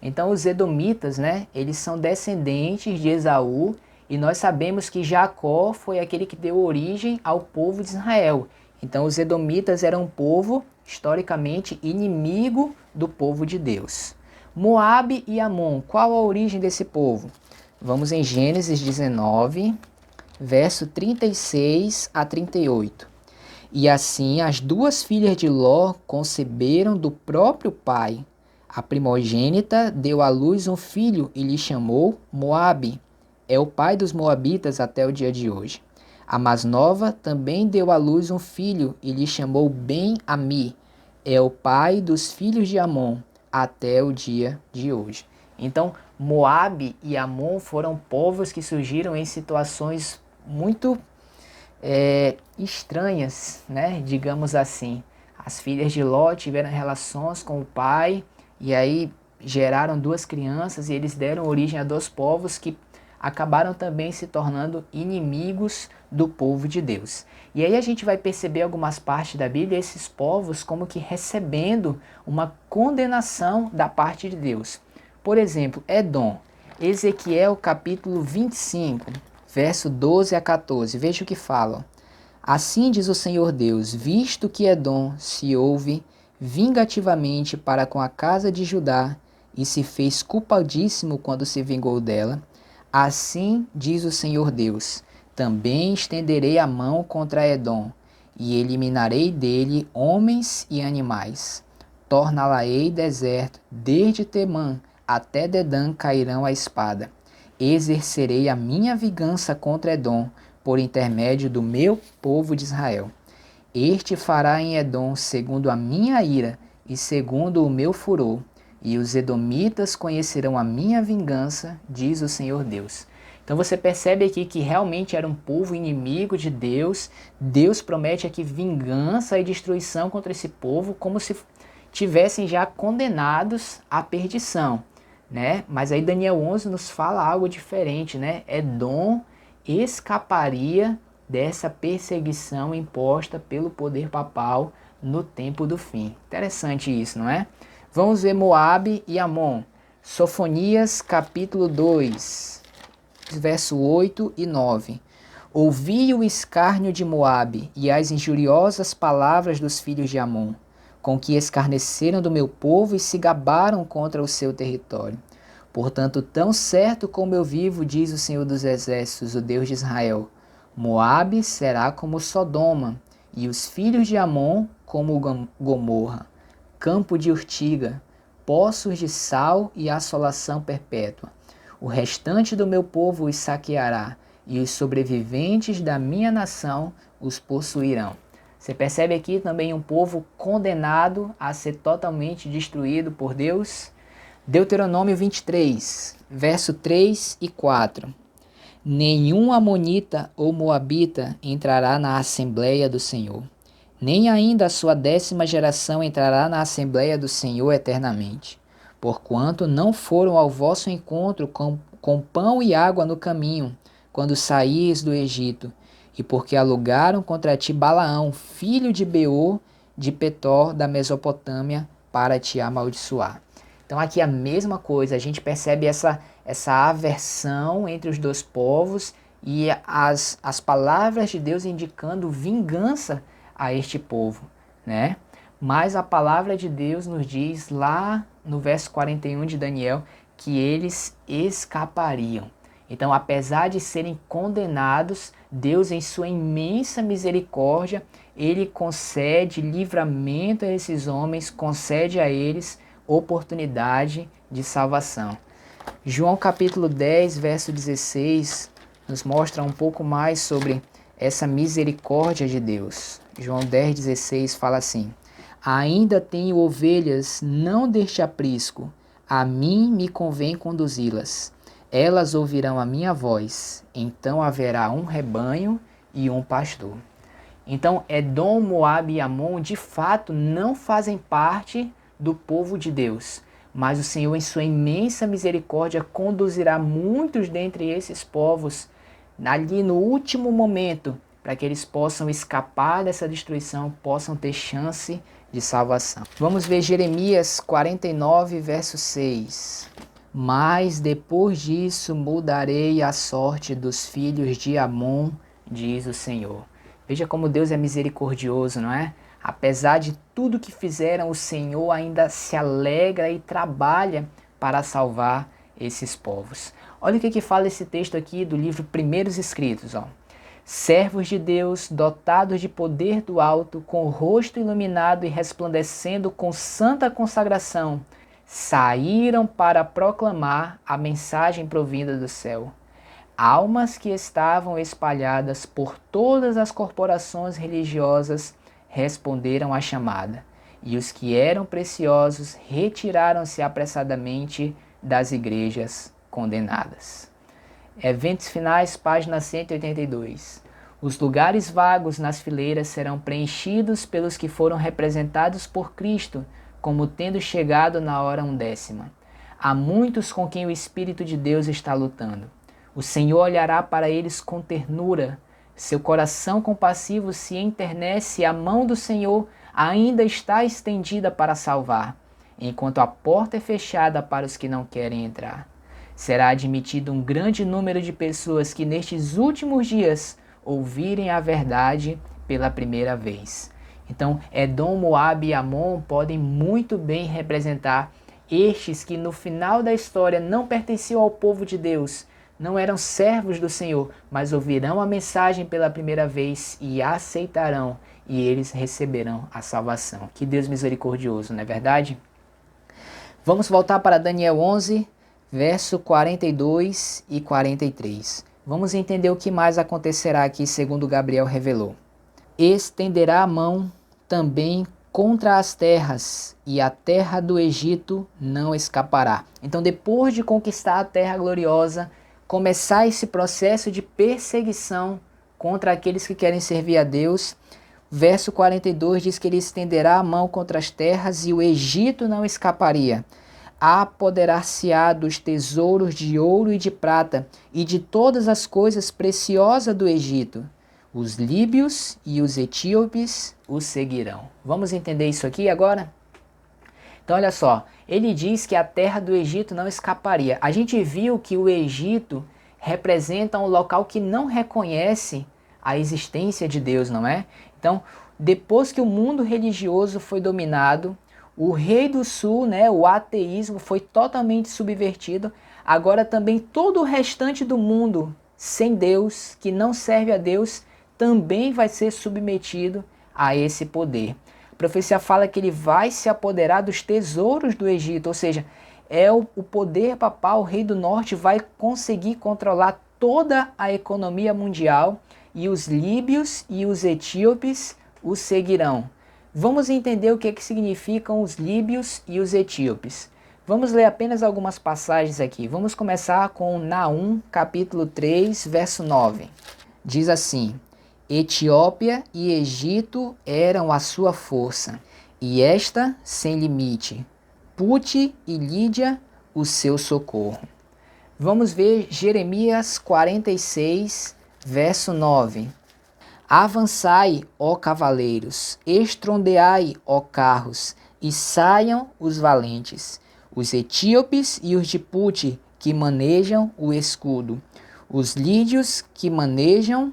Então os edomitas, né, eles são descendentes de Esaú, e nós sabemos que Jacó foi aquele que deu origem ao povo de Israel. Então os edomitas eram um povo historicamente inimigo do povo de Deus. Moabe e Amon, qual a origem desse povo? Vamos em Gênesis 19, verso 36 a 38. E assim as duas filhas de Ló conceberam do próprio pai. A primogênita deu à luz um filho e lhe chamou Moabe. É o pai dos moabitas até o dia de hoje. A mais nova também deu à luz um filho e lhe chamou Ben-Ami. É o pai dos filhos de Amon até o dia de hoje. Então, Moabe e Amon foram povos que surgiram em situações muito estranhas, né? Digamos assim. As filhas de Ló tiveram relações com o pai e aí geraram duas crianças e eles deram origem a dois povos que acabaram também se tornando inimigos do povo de Deus. E aí a gente vai perceber algumas partes da Bíblia, esses povos como que recebendo uma condenação da parte de Deus. Por exemplo, Edom, Ezequiel capítulo 25, verso 12 a 14, veja o que fala. Assim diz o Senhor Deus, visto que Edom se houve vingativamente para com a casa de Judá e se fez culpadíssimo quando se vingou dela, assim diz o Senhor Deus, também estenderei a mão contra Edom, e eliminarei dele homens e animais. Torná-la-ei deserto, desde Temã até Dedã cairão a espada. Exercerei a minha vingança contra Edom, por intermédio do meu povo de Israel. Este fará em Edom segundo a minha ira e segundo o meu furor, e os edomitas conhecerão a minha vingança, diz o Senhor Deus. Então você percebe aqui que realmente era um povo inimigo de Deus. Deus promete aqui vingança e destruição contra esse povo, como se tivessem já condenados à perdição, né? Mas aí Daniel 11 nos fala algo diferente, né? Edom escaparia dessa perseguição imposta pelo poder papal no tempo do fim. Interessante isso, não é? Vamos ver Moabe e Amon. Sofonias capítulo 2, verso 8 e 9. Ouvi o escárnio de Moabe e as injuriosas palavras dos filhos de Amon, com que escarneceram do meu povo e se gabaram contra o seu território. Portanto, tão certo como eu vivo, diz o Senhor dos Exércitos, o Deus de Israel, Moabe será como Sodoma, e os filhos de Amon como Gomorra, campo de urtiga, poços de sal e assolação perpétua. O restante do meu povo os saqueará, e os sobreviventes da minha nação os possuirão. Você percebe aqui também um povo condenado a ser totalmente destruído por Deus? Deuteronômio 23, verso 3 e 4. Nenhum amonita ou moabita entrará na Assembleia do Senhor, nem ainda a sua 10ª geração entrará na Assembleia do Senhor eternamente, porquanto não foram ao vosso encontro com pão e água no caminho, quando saíes do Egito, e porque alugaram contra ti Balaão, filho de Beor, de Petor, da Mesopotâmia, para te amaldiçoar. Então aqui a mesma coisa, a gente percebe essa aversão entre os dois povos e as palavras de Deus indicando vingança a este povo, né? Mas a palavra de Deus nos diz lá no verso 41 de Daniel que eles escapariam. Então, apesar de serem condenados, Deus em sua imensa misericórdia, ele concede livramento a esses homens, concede a eles oportunidade de salvação. João capítulo 10, verso 16, nos mostra um pouco mais sobre essa misericórdia de Deus. João 10, 16 fala assim: ainda tenho ovelhas não deste aprisco, a mim me convém conduzi-las. Elas ouvirão a minha voz, então haverá um rebanho e um pastor. Então Edom, Moabe e Amon de fato não fazem parte do povo de Deus, mas o Senhor, em sua imensa misericórdia, conduzirá muitos dentre esses povos ali no último momento, para que eles possam escapar dessa destruição, possam ter chance de salvação. Vamos ver Jeremias 49, verso 6. Mas depois disso mudarei a sorte dos filhos de Amon, diz o Senhor. Veja como Deus é misericordioso, não é? Apesar de tudo que fizeram, o Senhor ainda se alegra e trabalha para salvar esses povos. Olha o que fala esse texto aqui do livro Primeiros Escritos. Ó. Servos de Deus, dotados de poder do alto, com o rosto iluminado e resplandecendo com santa consagração, saíram para proclamar a mensagem provinda do céu. Almas que estavam espalhadas por todas as corporações religiosas responderam à chamada, e os que eram preciosos retiraram-se apressadamente das igrejas condenadas. Eventos finais, página 182. Os lugares vagos nas fileiras serão preenchidos pelos que foram representados por Cristo, como tendo chegado na hora 1/10. Há muitos com quem o Espírito de Deus está lutando. O Senhor olhará para eles com ternura. Seu coração compassivo se enternece e a mão do Senhor ainda está estendida para salvar, enquanto a porta é fechada para os que não querem entrar. Será admitido um grande número de pessoas que nestes últimos dias ouvirem a verdade pela primeira vez. Então, Edom, Moabe e Amon podem muito bem representar estes que no final da história não pertenciam ao povo de Deus, não eram servos do Senhor, mas ouvirão a mensagem pela primeira vez e aceitarão, e eles receberão a salvação. Que Deus misericordioso, não é verdade? Vamos voltar para Daniel 11, verso 42 e 43. Vamos entender o que mais acontecerá aqui, segundo Gabriel revelou. Estenderá a mão também contra as terras, e a terra do Egito não escapará. Então, depois de conquistar a terra gloriosa, começar esse processo de perseguição contra aqueles que querem servir a Deus. Verso 42 diz que ele estenderá a mão contra as terras e o Egito não escaparia. Apoderar-se-á dos tesouros de ouro e de prata e de todas as coisas preciosas do Egito. Os líbios e os etíopes o seguirão. Vamos entender isso aqui agora? Então olha só, ele diz que a terra do Egito não escaparia. A gente viu que o Egito representa um local que não reconhece a existência de Deus, não é? Então, depois que o mundo religioso foi dominado, o rei do sul, né, o ateísmo foi totalmente subvertido, agora também todo o restante do mundo sem Deus, que não serve a Deus, também vai ser submetido a esse poder. A profecia fala que ele vai se apoderar dos tesouros do Egito, ou seja, o poder papal, o rei do norte vai conseguir controlar toda a economia mundial e os líbios e os etíopes o seguirão. Vamos entender o que significam os líbios e os etíopes. Vamos ler apenas algumas passagens aqui. Vamos começar com Naum, capítulo 3, verso 9. Diz assim: Etiópia e Egito eram a sua força, e esta sem limite. Pute e Lídia, o seu socorro. Vamos ver Jeremias 46, verso 9. Avançai, ó cavaleiros, estrondeai, ó carros, e saiam os valentes, os etíopes e os de Pute, que manejam o escudo, os lídios que manejam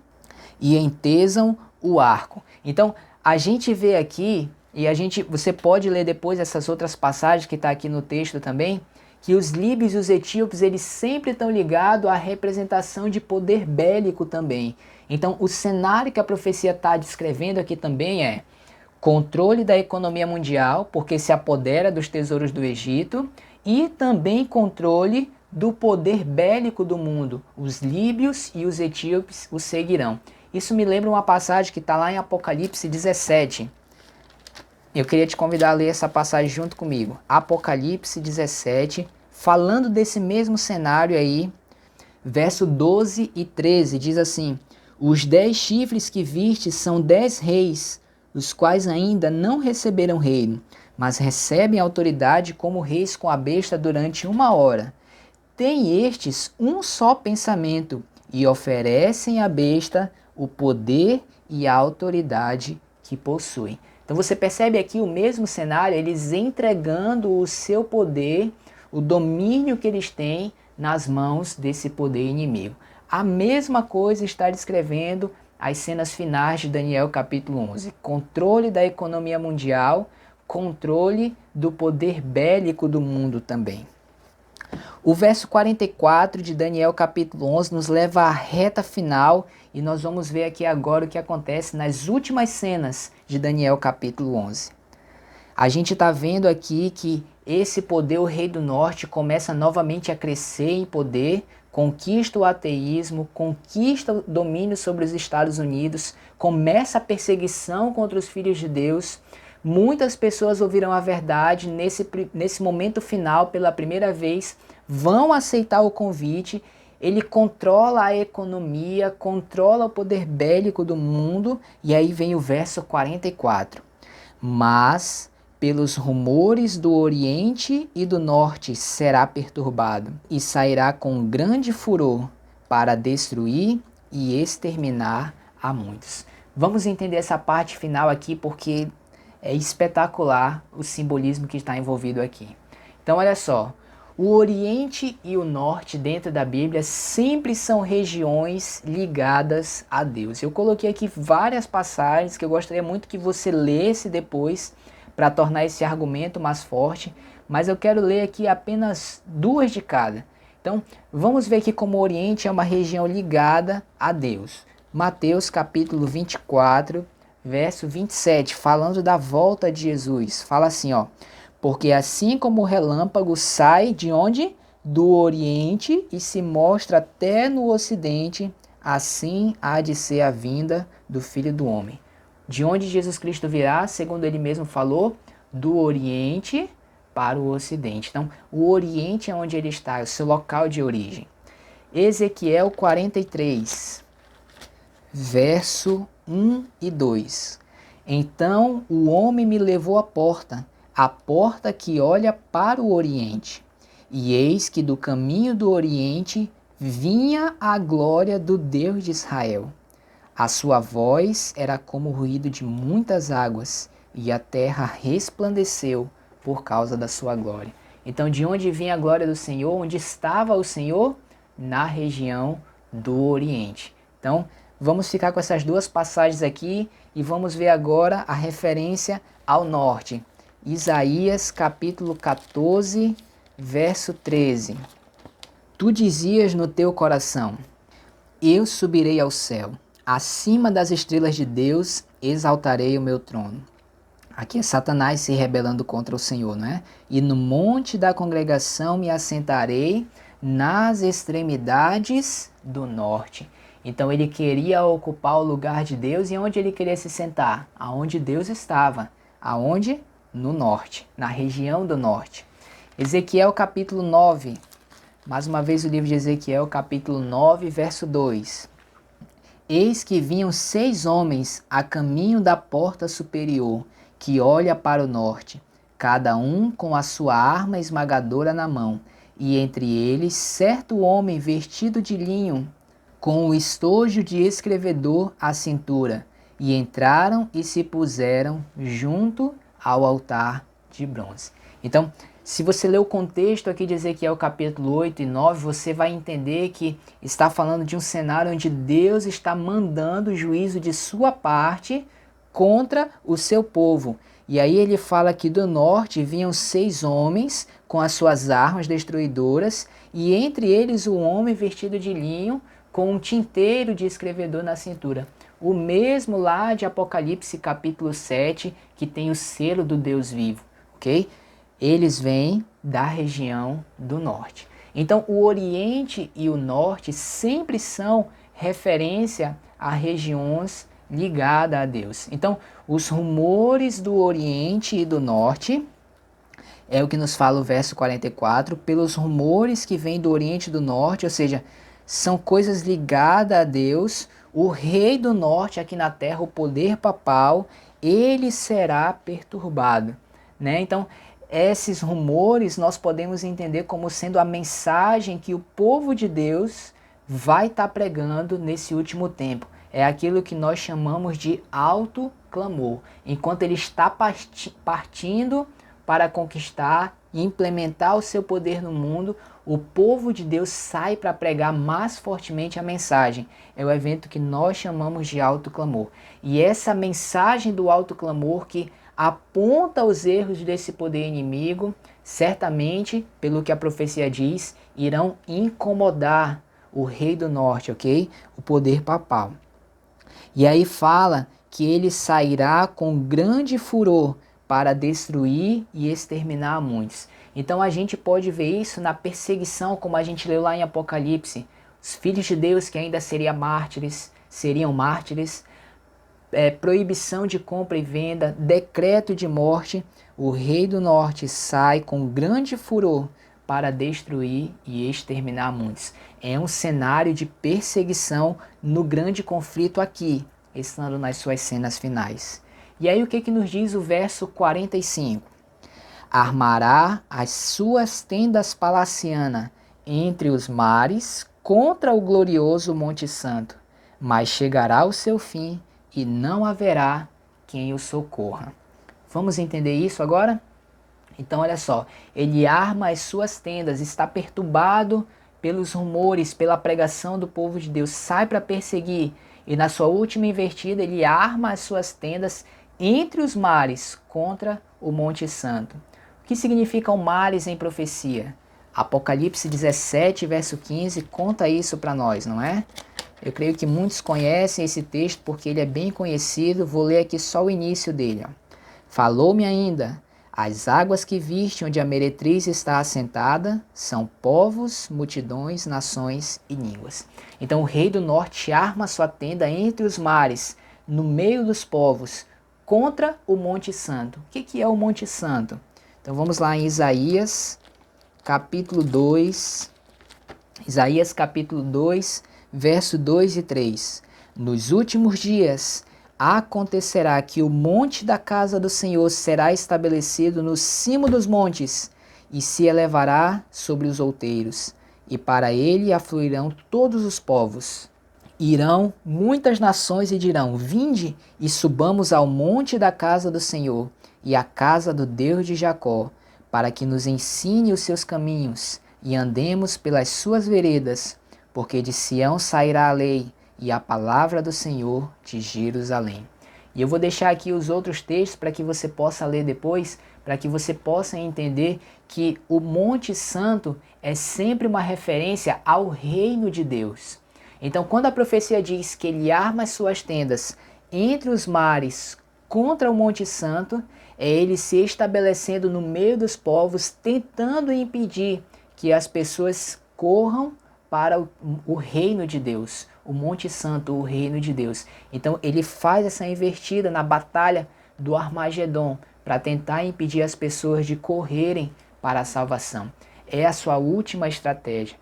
e entesam o arco. Então, a gente vê aqui, e você pode ler depois essas outras passagens que está aqui no texto também, que os líbios e os etíopes, eles sempre estão ligados à representação de poder bélico também. Então, o cenário que a profecia está descrevendo aqui também é controle da economia mundial, porque se apodera dos tesouros do Egito, e também controle do poder bélico do mundo. Os líbios e os etíopes o seguirão. Isso me lembra uma passagem que está lá em Apocalipse 17. Eu queria te convidar a ler essa passagem junto comigo. Apocalipse 17, falando desse mesmo cenário aí, verso 12 e 13, diz assim: Os 10 chifres que viste são 10 reis, os quais ainda não receberam reino, mas recebem autoridade como reis com a besta durante 1 hora. Têm estes um só pensamento e oferecem à besta o poder e a autoridade que possuem. Então você percebe aqui o mesmo cenário, eles entregando o seu poder, o domínio que eles têm nas mãos desse poder inimigo. A mesma coisa está descrevendo as cenas finais de Daniel capítulo 11. Controle da economia mundial, controle do poder bélico do mundo também. O verso 44 de Daniel capítulo 11 nos leva à reta final e nós vamos ver aqui agora o que acontece nas últimas cenas de Daniel capítulo 11. A gente está vendo aqui que esse poder, o rei do norte, começa novamente a crescer em poder, conquista o ateísmo, conquista o domínio sobre os Estados Unidos, começa a perseguição contra os filhos de Deus. Muitas pessoas ouvirão a verdade nesse momento final pela primeira vez, vão aceitar o convite. Ele controla a economia, controla o poder bélico do mundo. E aí vem o verso 44. Mas pelos rumores do Oriente e do Norte será perturbado, e sairá com grande furor para destruir e exterminar a muitos. Vamos entender essa parte final aqui porque é espetacular o simbolismo que está envolvido aqui. Então olha só, o Oriente e o Norte dentro da Bíblia sempre são regiões ligadas a Deus. Eu coloquei aqui várias passagens que eu gostaria muito que você lesse depois para tornar esse argumento mais forte, mas eu quero ler aqui apenas 2 de cada. Então, vamos ver aqui como o Oriente é uma região ligada a Deus. Mateus capítulo 24, verso 27, falando da volta de Jesus. Fala assim, ó: porque assim como o relâmpago sai de onde? Do Oriente e se mostra até no Ocidente, assim há de ser a vinda do Filho do Homem. De onde Jesus Cristo virá, segundo ele mesmo falou, do Oriente para o Ocidente. Então, o Oriente é onde ele está, é o seu local de origem. Ezequiel 43, verso 1 e 2. Então o homem me levou à porta que olha para o Oriente. E eis que do caminho do Oriente vinha a glória do Deus de Israel. A sua voz era como o ruído de muitas águas, e a terra resplandeceu por causa da sua glória. Então, de onde vinha a glória do Senhor? Onde estava o Senhor? Na região do Oriente. Então, vamos ficar com essas 2 passagens aqui e vamos ver agora a referência ao norte. Isaías capítulo 14, verso 13. Tu dizias no teu coração: eu subirei ao céu. Acima das estrelas de Deus exaltarei o meu trono. Aqui é Satanás se rebelando contra o Senhor, não é? E no monte da congregação me assentarei nas extremidades do norte. Então ele queria ocupar o lugar de Deus. E onde ele queria se sentar? Aonde Deus estava. Aonde? No norte, na região do norte. Ezequiel capítulo 9. Mais uma vez o livro de Ezequiel capítulo 9, verso 2. Eis que vinham 6 homens a caminho da porta superior, que olha para o norte, cada um com a sua arma esmagadora na mão, e entre eles certo homem vestido de linho, com o estojo de escrevedor à cintura, e entraram e se puseram junto ao altar de bronze. Então, se você ler o contexto aqui de Ezequiel capítulo 8 e 9, você vai entender que está falando de um cenário onde Deus está mandando o juízo de sua parte contra o seu povo. E aí ele fala que do norte vinham 6 homens com as suas armas destruidoras, e entre eles o homem vestido de linho com um tinteiro de escrevedor na cintura. O mesmo lá de Apocalipse capítulo 7, que tem o selo do Deus vivo, ok? Eles vêm da região do norte. Então, o Oriente e o Norte sempre são referência a regiões ligadas a Deus. Então, os rumores do Oriente e do Norte, é o que nos fala o verso 44, pelos rumores que vêm do Oriente e do Norte, ou seja, são coisas ligadas a Deus. O rei do Norte aqui na terra, o poder papal, ele será perturbado. né? Então, esses rumores nós podemos entender como sendo a mensagem que o povo de Deus vai estar pregando nesse último tempo. É aquilo que nós chamamos de alto clamor. Enquanto ele está partindo para conquistar e implementar o seu poder no mundo, o povo de Deus sai para pregar mais fortemente a mensagem. É o evento que nós chamamos de alto clamor. E essa mensagem do alto clamor que aponta os erros desse poder inimigo, certamente, pelo que a profecia diz, irão incomodar o rei do norte, ok? O poder papal. E aí fala que ele sairá com grande furor para destruir e exterminar muitos. Então a gente pode ver isso na perseguição, como a gente leu lá em Apocalipse. Os filhos de Deus que ainda seriam mártires, proibição de compra e venda, decreto de morte. O rei do norte sai com grande furor para destruir e exterminar muitos. É um cenário de perseguição no grande conflito aqui, estando nas suas cenas finais. E aí o que nos diz o verso 45? Armará as suas tendas palacianas entre os mares contra o glorioso Monte Santo, mas chegará o seu fim e não haverá quem o socorra. Vamos entender isso agora? Então olha só, ele arma as suas tendas, está perturbado pelos rumores, pela pregação do povo de Deus, sai para perseguir e na sua última invertida ele arma as suas tendas entre os mares contra o Monte Santo. O que significam mares em profecia? Apocalipse 17, verso 15, conta isso para nós, não é? Eu creio que muitos conhecem esse texto porque ele é bem conhecido. Vou ler aqui só o início dele. Falou-me ainda, as águas que viste onde a meretriz está assentada são povos, multidões, nações e línguas. Então o rei do norte arma sua tenda entre os mares, no meio dos povos, contra o Monte Santo. O que é o Monte Santo? Então vamos lá em Isaías, capítulo 2. Isaías, capítulo 2, verso 2 e 3. Nos últimos dias acontecerá que o monte da casa do Senhor será estabelecido no cimo dos montes e se elevará sobre os outeiros, e para ele afluirão todos os povos. Irão muitas nações e dirão: vinde e subamos ao monte da casa do Senhor e à casa do Deus de Jacó, para que nos ensine os seus caminhos e andemos pelas suas veredas, porque de Sião sairá a lei e a palavra do Senhor de Jerusalém. E eu vou deixar aqui os outros textos para que você possa ler depois, para que você possa entender que o Monte Santo é sempre uma referência ao reino de Deus. Então, quando a profecia diz que ele arma as suas tendas entre os mares contra o Monte Santo, é ele se estabelecendo no meio dos povos, tentando impedir que as pessoas corram para o reino de Deus, o Monte Santo, o reino de Deus. Então ele faz essa invertida na batalha do Armagedon para tentar impedir as pessoas de correrem para a salvação. É a sua última estratégia.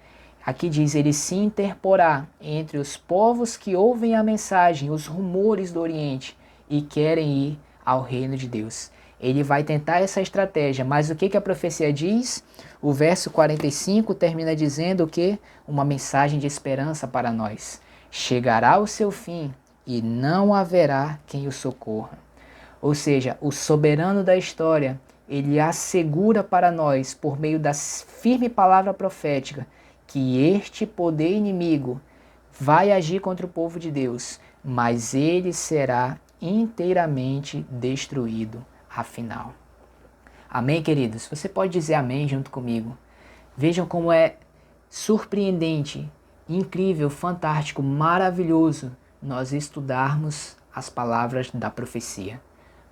Aqui diz, ele se interporá entre os povos que ouvem a mensagem, os rumores do Oriente e querem ir ao reino de Deus. Ele vai tentar essa estratégia, mas o que a profecia diz? O verso 45 termina dizendo que uma mensagem de esperança para nós. Chegará o seu fim e não haverá quem o socorra. Ou seja, o soberano da história, ele assegura para nós, por meio da firme palavra profética, que este poder inimigo vai agir contra o povo de Deus, mas ele será inteiramente destruído afinal. Amém, queridos? Você pode dizer amém junto comigo. Vejam como é surpreendente, incrível, fantástico, maravilhoso nós estudarmos as palavras da profecia.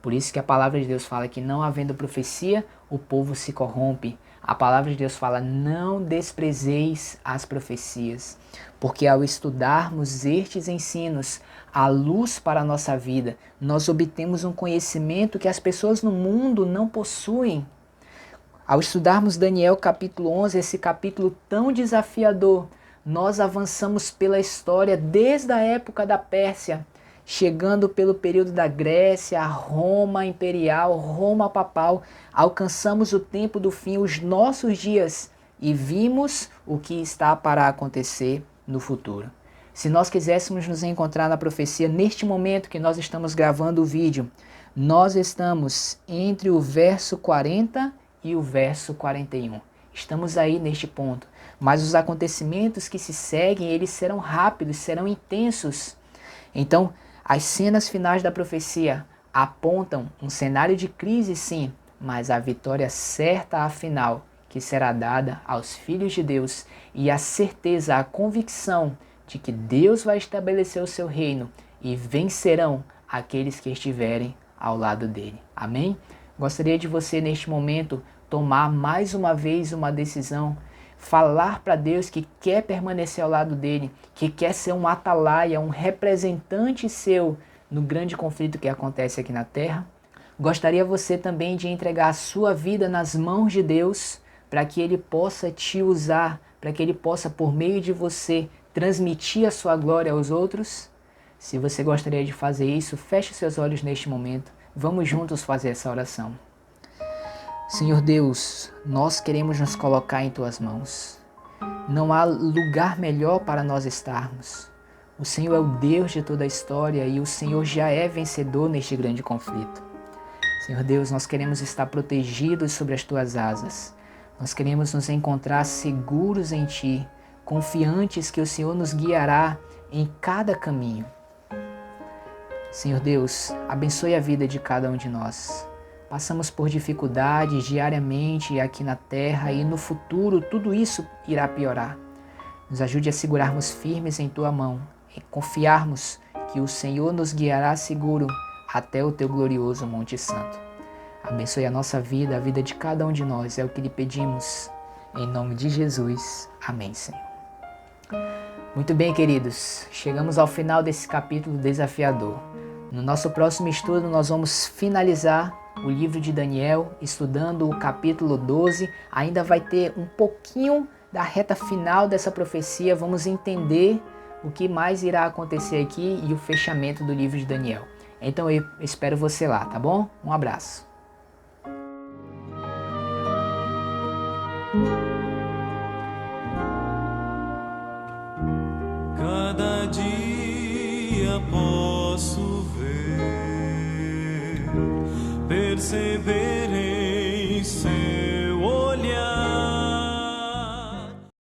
Por isso que a palavra de Deus fala que não havendo profecia, o povo se corrompe. A palavra de Deus fala, não desprezeis as profecias, porque ao estudarmos estes ensinos, a luz para a nossa vida, nós obtemos um conhecimento que as pessoas no mundo não possuem. Ao estudarmos Daniel capítulo 11, esse capítulo tão desafiador, nós avançamos pela história desde a época da Pérsia, chegando pelo período da Grécia, a Roma imperial, Roma papal, alcançamos o tempo do fim, os nossos dias, e vimos o que está para acontecer no futuro. Se nós quiséssemos nos encontrar na profecia neste momento que nós estamos gravando o vídeo, nós estamos entre o verso 40 e o verso 41. Estamos aí neste ponto. Mas os acontecimentos que se seguem, eles serão rápidos, serão intensos. Então, as cenas finais da profecia apontam um cenário de crise, sim, mas a vitória certa afinal, que será dada aos filhos de Deus, e a certeza, a convicção de que Deus vai estabelecer o seu reino e vencerão aqueles que estiverem ao lado dele. Amém? Gostaria de você, neste momento, tomar mais uma vez uma decisão, falar para Deus que quer permanecer ao lado dele, que quer ser um atalaia, um representante seu no grande conflito que acontece aqui na terra. Gostaria você também de entregar a sua vida nas mãos de Deus, para que ele possa te usar, para que ele possa, por meio de você, transmitir a sua glória aos outros? Se você gostaria de fazer isso, feche seus olhos neste momento. Vamos juntos fazer essa oração. Senhor Deus, nós queremos nos colocar em Tuas mãos. Não há lugar melhor para nós estarmos. O Senhor é o Deus de toda a história e o Senhor já é vencedor neste grande conflito. Senhor Deus, nós queremos estar protegidos sobre as Tuas asas. Nós queremos nos encontrar seguros em Ti, confiantes que o Senhor nos guiará em cada caminho. Senhor Deus, abençoe a vida de cada um de nós. Passamos por dificuldades diariamente aqui na terra e no futuro tudo isso irá piorar. Nos ajude a segurarmos firmes em Tua mão e confiarmos que o Senhor nos guiará seguro até o Teu glorioso Monte Santo. Abençoe a nossa vida, a vida de cada um de nós, é o que lhe pedimos. Em nome de Jesus. Amém, Senhor. Muito bem, queridos, chegamos ao final desse capítulo desafiador. No nosso próximo estudo nós vamos finalizar o livro de Daniel, estudando o capítulo 12. Ainda vai ter um pouquinho da reta final dessa profecia, vamos entender o que mais irá acontecer aqui e o fechamento do livro de Daniel. Então eu espero você lá, tá bom? Um abraço. Cada dia posso ver, perceber em ser